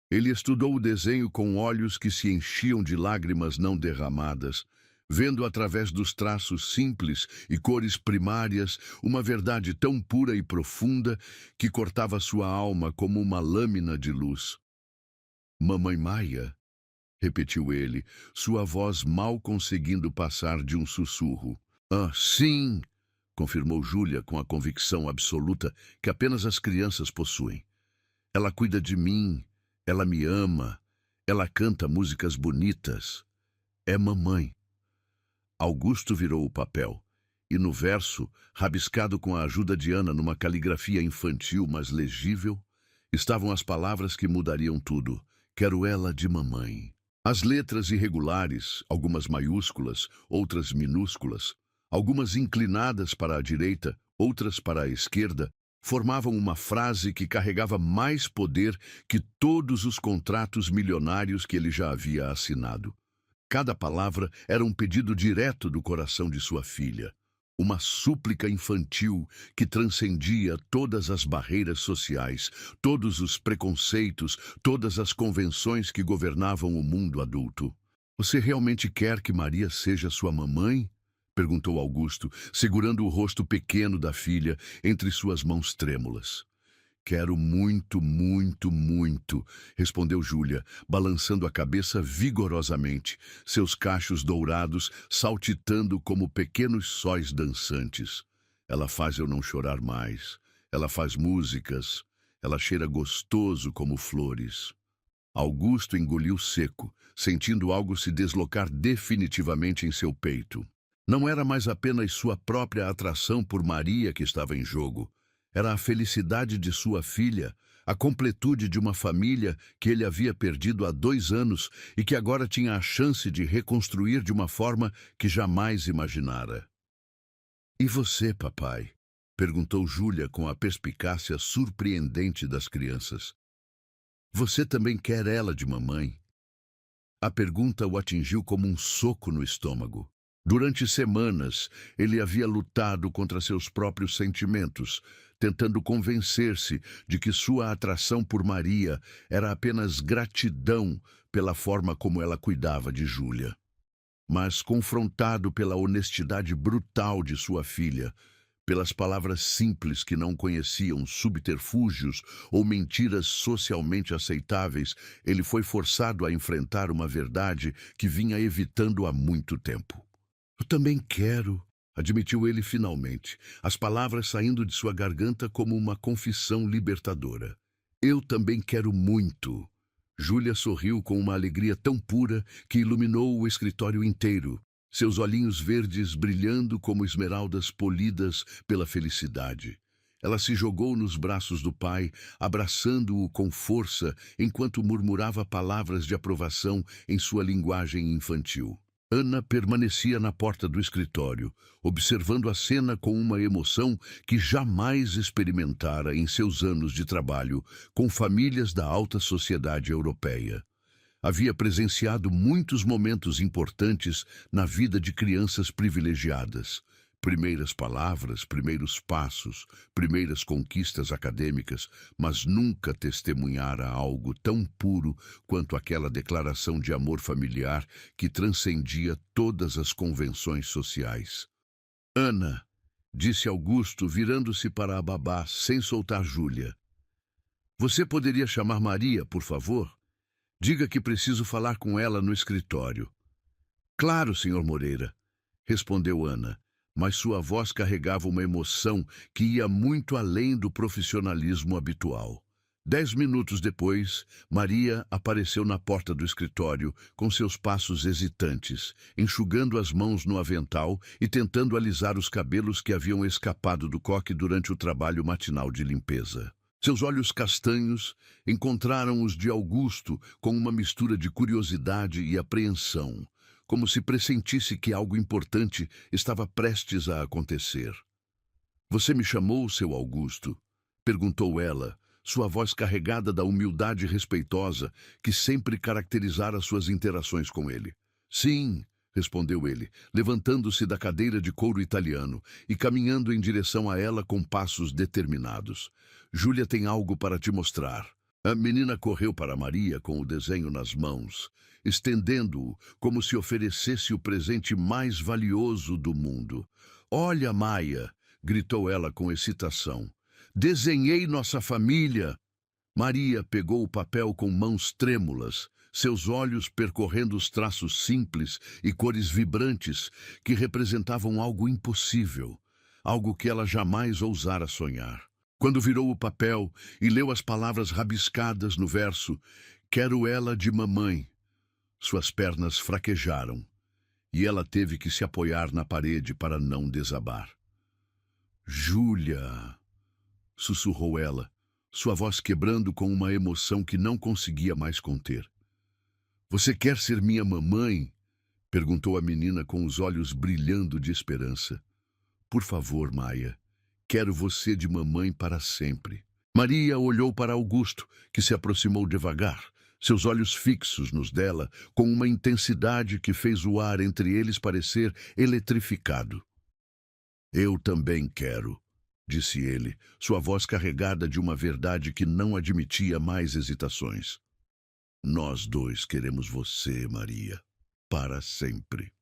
Ele estudou o desenho com olhos que se enchiam de lágrimas não derramadas, vendo através dos traços simples e cores primárias uma verdade tão pura e profunda que cortava sua alma como uma lâmina de luz. "Mamãe Maia?" repetiu ele, sua voz mal conseguindo passar de um sussurro. "Ah, sim!" confirmou Júlia com a convicção absoluta que apenas as crianças possuem. "Ela cuida de mim, ela me ama, ela canta músicas bonitas. É mamãe." Augusto virou o papel, e no verso, rabiscado com a ajuda de Ana numa caligrafia infantil mas legível, estavam as palavras que mudariam tudo. "Quero ela de mamãe." As letras irregulares, algumas maiúsculas, outras minúsculas, algumas inclinadas para a direita, outras para a esquerda, formavam uma frase que carregava mais poder que todos os contratos milionários que ele já havia assinado. Cada palavra era um pedido direto do coração de sua filha, uma súplica infantil que transcendia todas as barreiras sociais, todos os preconceitos, todas as convenções que governavam o mundo adulto. "Você realmente quer que Maria seja sua mamãe?" perguntou Augusto, segurando o rosto pequeno da filha entre suas mãos trêmulas. "Quero muito, muito, muito", respondeu Júlia, balançando a cabeça vigorosamente, seus cachos dourados saltitando como pequenos sóis dançantes. "Ela faz eu não chorar mais. Ela faz músicas. Ela cheira gostoso como flores." Augusto engoliu seco, sentindo algo se deslocar definitivamente em seu peito. Não era mais apenas sua própria atração por Maria que estava em jogo. Era a felicidade de sua filha, a completude de uma família que ele havia perdido há 2 anos e que agora tinha a chance de reconstruir de uma forma que jamais imaginara. "E você, papai?" perguntou Júlia com a perspicácia surpreendente das crianças. "Você também quer ela de mamãe?" A pergunta o atingiu como um soco no estômago. Durante semanas, ele havia lutado contra seus próprios sentimentos, tentando convencer-se de que sua atração por Maria era apenas gratidão pela forma como ela cuidava de Júlia. Mas, confrontado pela honestidade brutal de sua filha, pelas palavras simples que não conheciam subterfúgios ou mentiras socialmente aceitáveis, ele foi forçado a enfrentar uma verdade que vinha evitando há muito tempo. "Eu também quero", admitiu ele finalmente, as palavras saindo de sua garganta como uma confissão libertadora. "Eu também quero muito." Júlia sorriu com uma alegria tão pura que iluminou o escritório inteiro, seus olhinhos verdes brilhando como esmeraldas polidas pela felicidade. Ela se jogou nos braços do pai, abraçando-o com força, enquanto murmurava palavras de aprovação em sua linguagem infantil. Ana permanecia na porta do escritório, observando a cena com uma emoção que jamais experimentara em seus anos de trabalho com famílias da alta sociedade europeia. Havia presenciado muitos momentos importantes na vida de crianças privilegiadas. Primeiras palavras, primeiros passos, primeiras conquistas acadêmicas, mas nunca testemunhara algo tão puro quanto aquela declaração de amor familiar que transcendia todas as convenções sociais. Ana, disse Augusto, virando-se para a babá, sem soltar Júlia. Você poderia chamar Maria, por favor? Diga que preciso falar com ela no escritório. Claro, senhor Moreira, respondeu Ana, mas sua voz carregava uma emoção que ia muito além do profissionalismo habitual. 10 minutos depois, Maria apareceu na porta do escritório, com seus passos hesitantes, enxugando as mãos no avental e tentando alisar os cabelos que haviam escapado do coque durante o trabalho matinal de limpeza. Seus olhos castanhos encontraram os de Augusto com uma mistura de curiosidade e apreensão, como se pressentisse que algo importante estava prestes a acontecer. Você me chamou, seu Augusto? Perguntou ela, sua voz carregada da humildade respeitosa que sempre caracterizara suas interações com ele. Sim, respondeu ele, levantando-se da cadeira de couro italiano e caminhando em direção a ela com passos determinados. Júlia tem algo para te mostrar. A menina correu para Maria com o desenho nas mãos, estendendo-o como se oferecesse o presente mais valioso do mundo. Olha, Maia, gritou ela com excitação. Desenhei nossa família. Maria pegou o papel com mãos trêmulas, seus olhos percorrendo os traços simples e cores vibrantes que representavam algo impossível, algo que ela jamais ousara sonhar. Quando virou o papel e leu as palavras rabiscadas no verso, quero ela de mamãe, suas pernas fraquejaram e ela teve que se apoiar na parede para não desabar. Júlia, sussurrou ela, sua voz quebrando com uma emoção que não conseguia mais conter. Você quer ser minha mamãe? Perguntou a menina com os olhos brilhando de esperança. Por favor, Maia, quero você de mamãe para sempre. Maria olhou para Augusto, que se aproximou devagar, seus olhos fixos nos dela, com uma intensidade que fez o ar entre eles parecer eletrificado. Eu também quero, disse ele, sua voz carregada de uma verdade que não admitia mais hesitações. Nós dois queremos você, Maria, para sempre.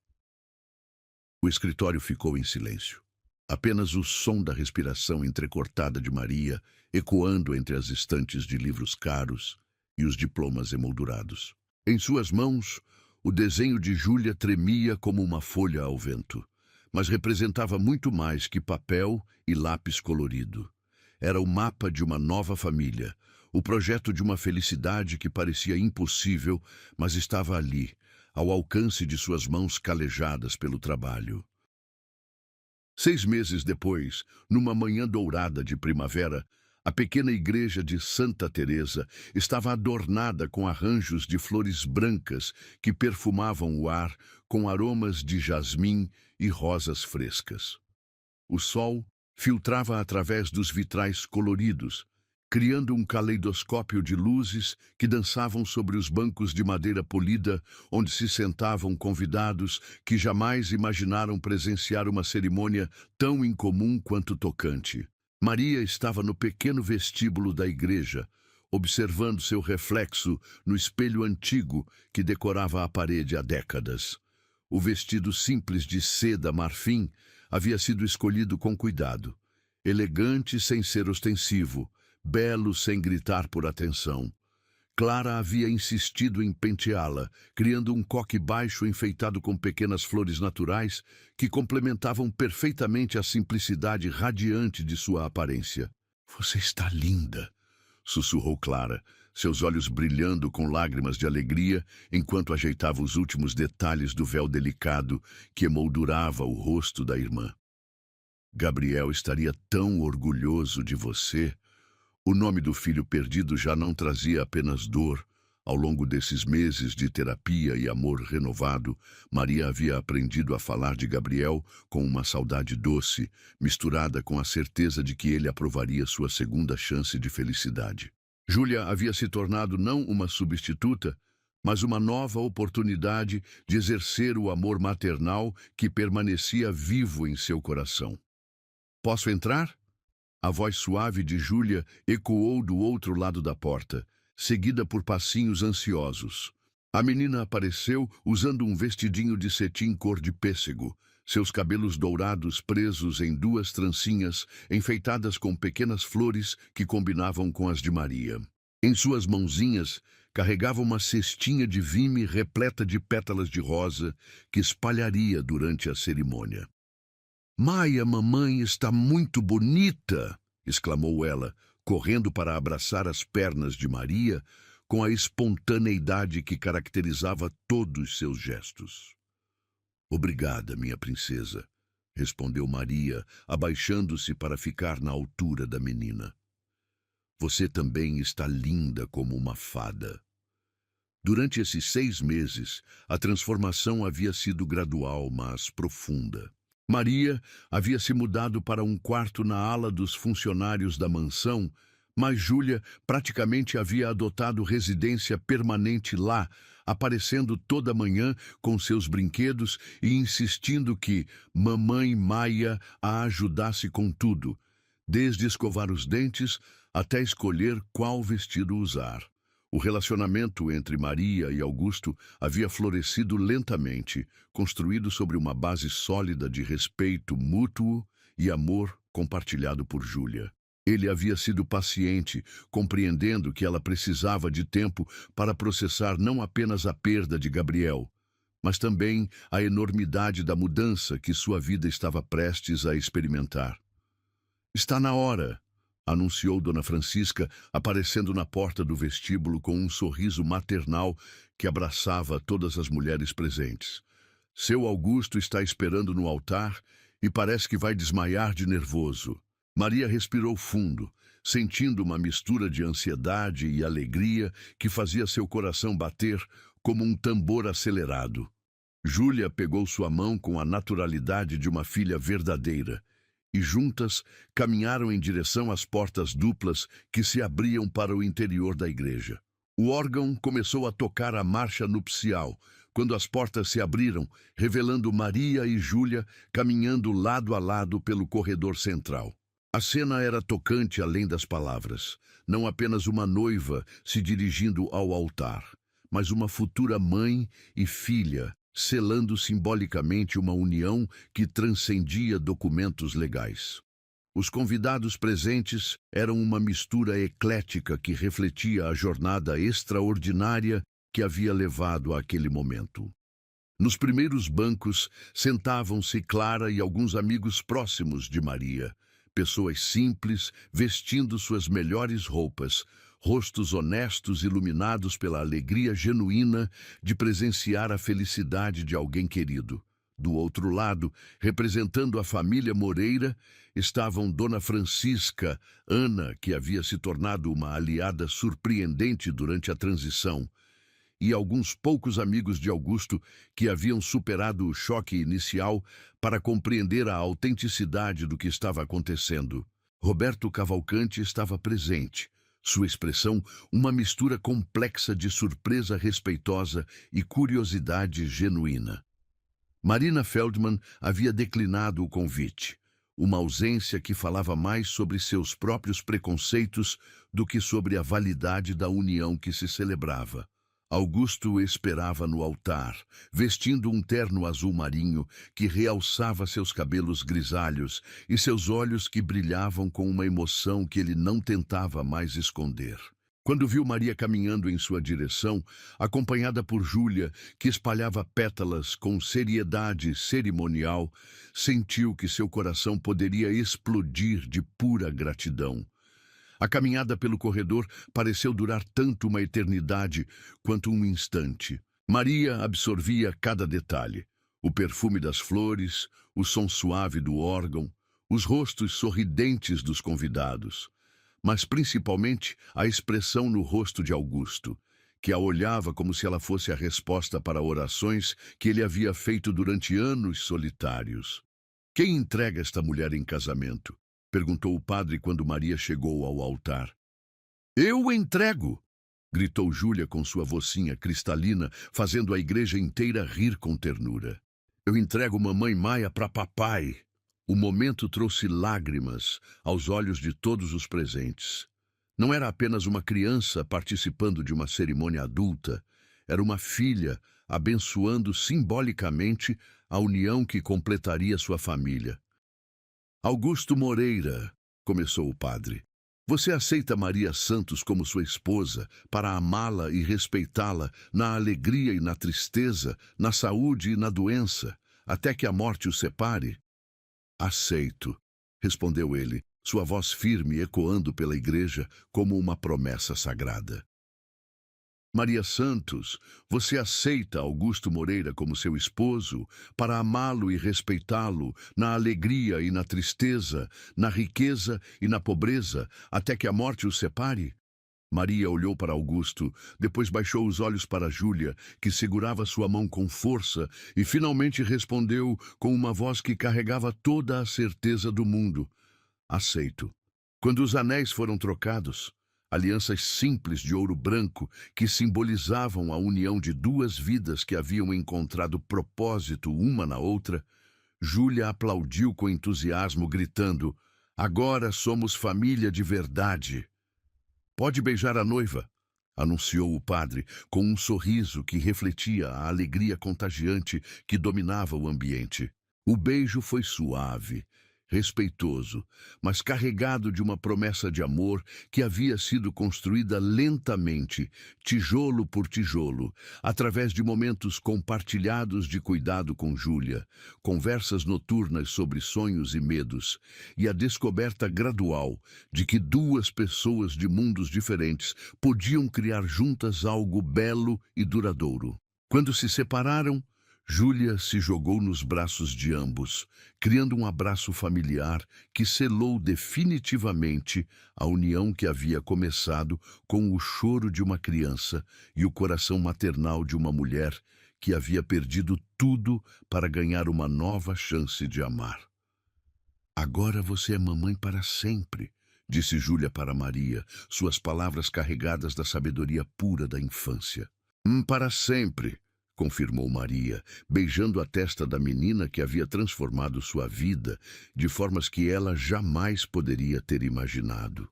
O escritório ficou em silêncio. Apenas o som da respiração entrecortada de Maria ecoando entre as estantes de livros caros e os diplomas emoldurados. Em suas mãos, o desenho de Júlia tremia como uma folha ao vento, mas representava muito mais que papel e lápis colorido. Era o mapa de uma nova família, o projeto de uma felicidade que parecia impossível, mas estava ali, ao alcance de suas mãos calejadas pelo trabalho. 6 meses depois, numa manhã dourada de primavera, a pequena igreja de Santa Teresa estava adornada com arranjos de flores brancas que perfumavam o ar com aromas de jasmim e rosas frescas. O sol filtrava através dos vitrais coloridos, criando um caleidoscópio de luzes que dançavam sobre os bancos de madeira polida onde se sentavam convidados que jamais imaginaram presenciar uma cerimônia tão incomum quanto tocante. Maria estava no pequeno vestíbulo da igreja, observando seu reflexo no espelho antigo que decorava a parede há décadas. O vestido simples de seda marfim havia sido escolhido com cuidado, elegante sem ser ostensivo, belo sem gritar por atenção. Clara havia insistido em penteá-la, criando um coque baixo enfeitado com pequenas flores naturais que complementavam perfeitamente a simplicidade radiante de sua aparência. Você está linda, sussurrou Clara, seus olhos brilhando com lágrimas de alegria enquanto ajeitava os últimos detalhes do véu delicado que emoldurava o rosto da irmã. Gabriel estaria tão orgulhoso de você. O nome do filho perdido já não trazia apenas dor. Ao longo desses meses de terapia e amor renovado, Maria havia aprendido a falar de Gabriel com uma saudade doce, misturada com a certeza de que ele aprovaria sua segunda chance de felicidade. Júlia havia se tornado não uma substituta, mas uma nova oportunidade de exercer o amor maternal que permanecia vivo em seu coração. Posso entrar? A voz suave de Júlia ecoou do outro lado da porta, seguida por passinhos ansiosos. A menina apareceu usando um vestidinho de cetim cor de pêssego, seus cabelos dourados presos em duas trancinhas enfeitadas com pequenas flores que combinavam com as de Maria. Em suas mãozinhas, carregava uma cestinha de vime repleta de pétalas de rosa que espalharia durante a cerimônia. "Maia, mamãe está muito bonita!" exclamou ela, correndo para abraçar as pernas de Maria com a espontaneidade que caracterizava todos seus gestos. "Obrigada, minha princesa", respondeu Maria, abaixando-se para ficar na altura da menina. "Você também está linda como uma fada." Durante esses 6 meses, a transformação havia sido gradual, mas profunda. Maria havia se mudado para um quarto na ala dos funcionários da mansão, mas Júlia praticamente havia adotado residência permanente lá, aparecendo toda manhã com seus brinquedos e insistindo que mamãe Maia a ajudasse com tudo, desde escovar os dentes até escolher qual vestido usar. O relacionamento entre Maria e Augusto havia florescido lentamente, construído sobre uma base sólida de respeito mútuo e amor compartilhado por Júlia. Ele havia sido paciente, compreendendo que ela precisava de tempo para processar não apenas a perda de Gabriel, mas também a enormidade da mudança que sua vida estava prestes a experimentar. "Está na hora", anunciou Dona Francisca, aparecendo na porta do vestíbulo com um sorriso maternal que abraçava todas as mulheres presentes. "Seu Augusto está esperando no altar e parece que vai desmaiar de nervoso." Maria respirou fundo, sentindo uma mistura de ansiedade e alegria que fazia seu coração bater como um tambor acelerado. Júlia pegou sua mão com a naturalidade de uma filha verdadeira e juntas caminharam em direção às portas duplas que se abriam para o interior da igreja. O órgão começou a tocar a marcha nupcial, quando as portas se abriram, revelando Maria e Júlia caminhando lado a lado pelo corredor central. A cena era tocante além das palavras. Não apenas uma noiva se dirigindo ao altar, mas uma futura mãe e filha, selando simbolicamente uma união que transcendia documentos legais. Os convidados presentes eram uma mistura eclética que refletia a jornada extraordinária que havia levado àquele momento. Nos primeiros bancos sentavam-se Clara e alguns amigos próximos de Maria, pessoas simples, vestindo suas melhores roupas, rostos honestos iluminados pela alegria genuína de presenciar a felicidade de alguém querido. Do outro lado, representando a família Moreira, estavam Dona Francisca, Ana, que havia se tornado uma aliada surpreendente durante a transição, e alguns poucos amigos de Augusto que haviam superado o choque inicial para compreender a autenticidade do que estava acontecendo. Roberto Cavalcante estava presente, sua expressão uma mistura complexa de surpresa respeitosa e curiosidade genuína. Marina Feldman havia declinado o convite, uma ausência que falava mais sobre seus próprios preconceitos do que sobre a validade da união que se celebrava. Augusto o esperava no altar, vestindo um terno azul marinho que realçava seus cabelos grisalhos e seus olhos que brilhavam com uma emoção que ele não tentava mais esconder. Quando viu Maria caminhando em sua direção, acompanhada por Júlia, que espalhava pétalas com seriedade cerimonial, sentiu que seu coração poderia explodir de pura gratidão. A caminhada pelo corredor pareceu durar tanto uma eternidade quanto um instante. Maria absorvia cada detalhe: o perfume das flores, o som suave do órgão, os rostos sorridentes dos convidados, mas principalmente a expressão no rosto de Augusto, que a olhava como se ela fosse a resposta para orações que ele havia feito durante anos solitários. "Quem entrega esta mulher em casamento?" perguntou o padre quando Maria chegou ao altar. "Eu entrego!" gritou Júlia com sua vozinha cristalina, fazendo a igreja inteira rir com ternura. "Eu entrego mamãe Maia para papai." O momento trouxe lágrimas aos olhos de todos os presentes. Não era apenas uma criança participando de uma cerimônia adulta, era uma filha abençoando simbolicamente a união que completaria sua família. Augusto Moreira, começou o padre, você aceita Maria Santos como sua esposa para amá-la e respeitá-la na alegria e na tristeza, na saúde e na doença, até que a morte os separe? Aceito, respondeu ele, sua voz firme ecoando pela igreja como uma promessa sagrada. Maria Santos, você aceita Augusto Moreira como seu esposo para amá-lo e respeitá-lo na alegria e na tristeza, na riqueza e na pobreza, até que a morte os separe? Maria olhou para Augusto, depois baixou os olhos para Júlia, que segurava sua mão com força, e finalmente respondeu com uma voz que carregava toda a certeza do mundo. Aceito. Quando os anéis foram trocados, alianças simples de ouro branco que simbolizavam a união de duas vidas que haviam encontrado propósito uma na outra, Júlia aplaudiu com entusiasmo, gritando: agora somos família de verdade. Pode beijar a noiva, anunciou o padre, com um sorriso que refletia a alegria contagiante que dominava o ambiente. O beijo foi suave, respeitoso, mas carregado de uma promessa de amor que havia sido construída lentamente, tijolo por tijolo, através de momentos compartilhados de cuidado com Júlia, conversas noturnas sobre sonhos e medos, e a descoberta gradual de que duas pessoas de mundos diferentes podiam criar juntas algo belo e duradouro. Quando se separaram, Júlia se jogou nos braços de ambos, criando um abraço familiar que selou definitivamente a união que havia começado com o choro de uma criança e o coração maternal de uma mulher que havia perdido tudo para ganhar uma nova chance de amar. Agora você é mamãe para sempre, disse Júlia para Maria, suas palavras carregadas da sabedoria pura da infância. Para sempre, confirmou Maria, beijando a testa da menina que havia transformado sua vida de formas que ela jamais poderia ter imaginado.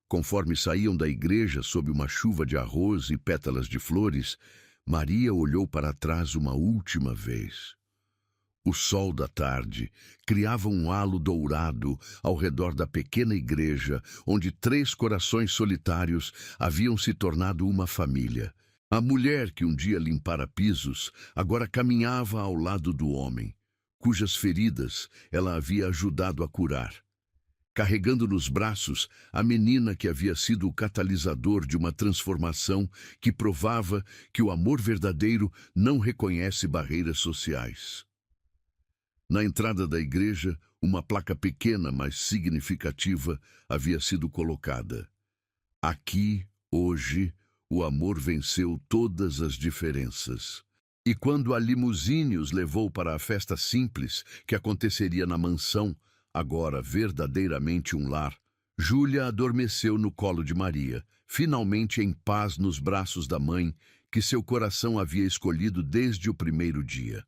Conforme saíam da igreja sob uma chuva de arroz e pétalas de flores, Maria olhou para trás uma última vez. O sol da tarde criava um halo dourado ao redor da pequena igreja, onde 3 corações solitários haviam se tornado uma família. A mulher que um dia limpara pisos, agora caminhava ao lado do homem, cujas feridas ela havia ajudado a curar. Carregando nos braços a menina que havia sido o catalisador de uma transformação que provava que o amor verdadeiro não reconhece barreiras sociais. Na entrada da igreja, uma placa pequena, mas significativa, havia sido colocada. Aqui, hoje, o amor venceu todas as diferenças. E quando a limusine os levou para a festa simples que aconteceria na mansão, agora verdadeiramente um lar, Júlia adormeceu no colo de Maria, finalmente em paz nos braços da mãe que seu coração havia escolhido desde o primeiro dia.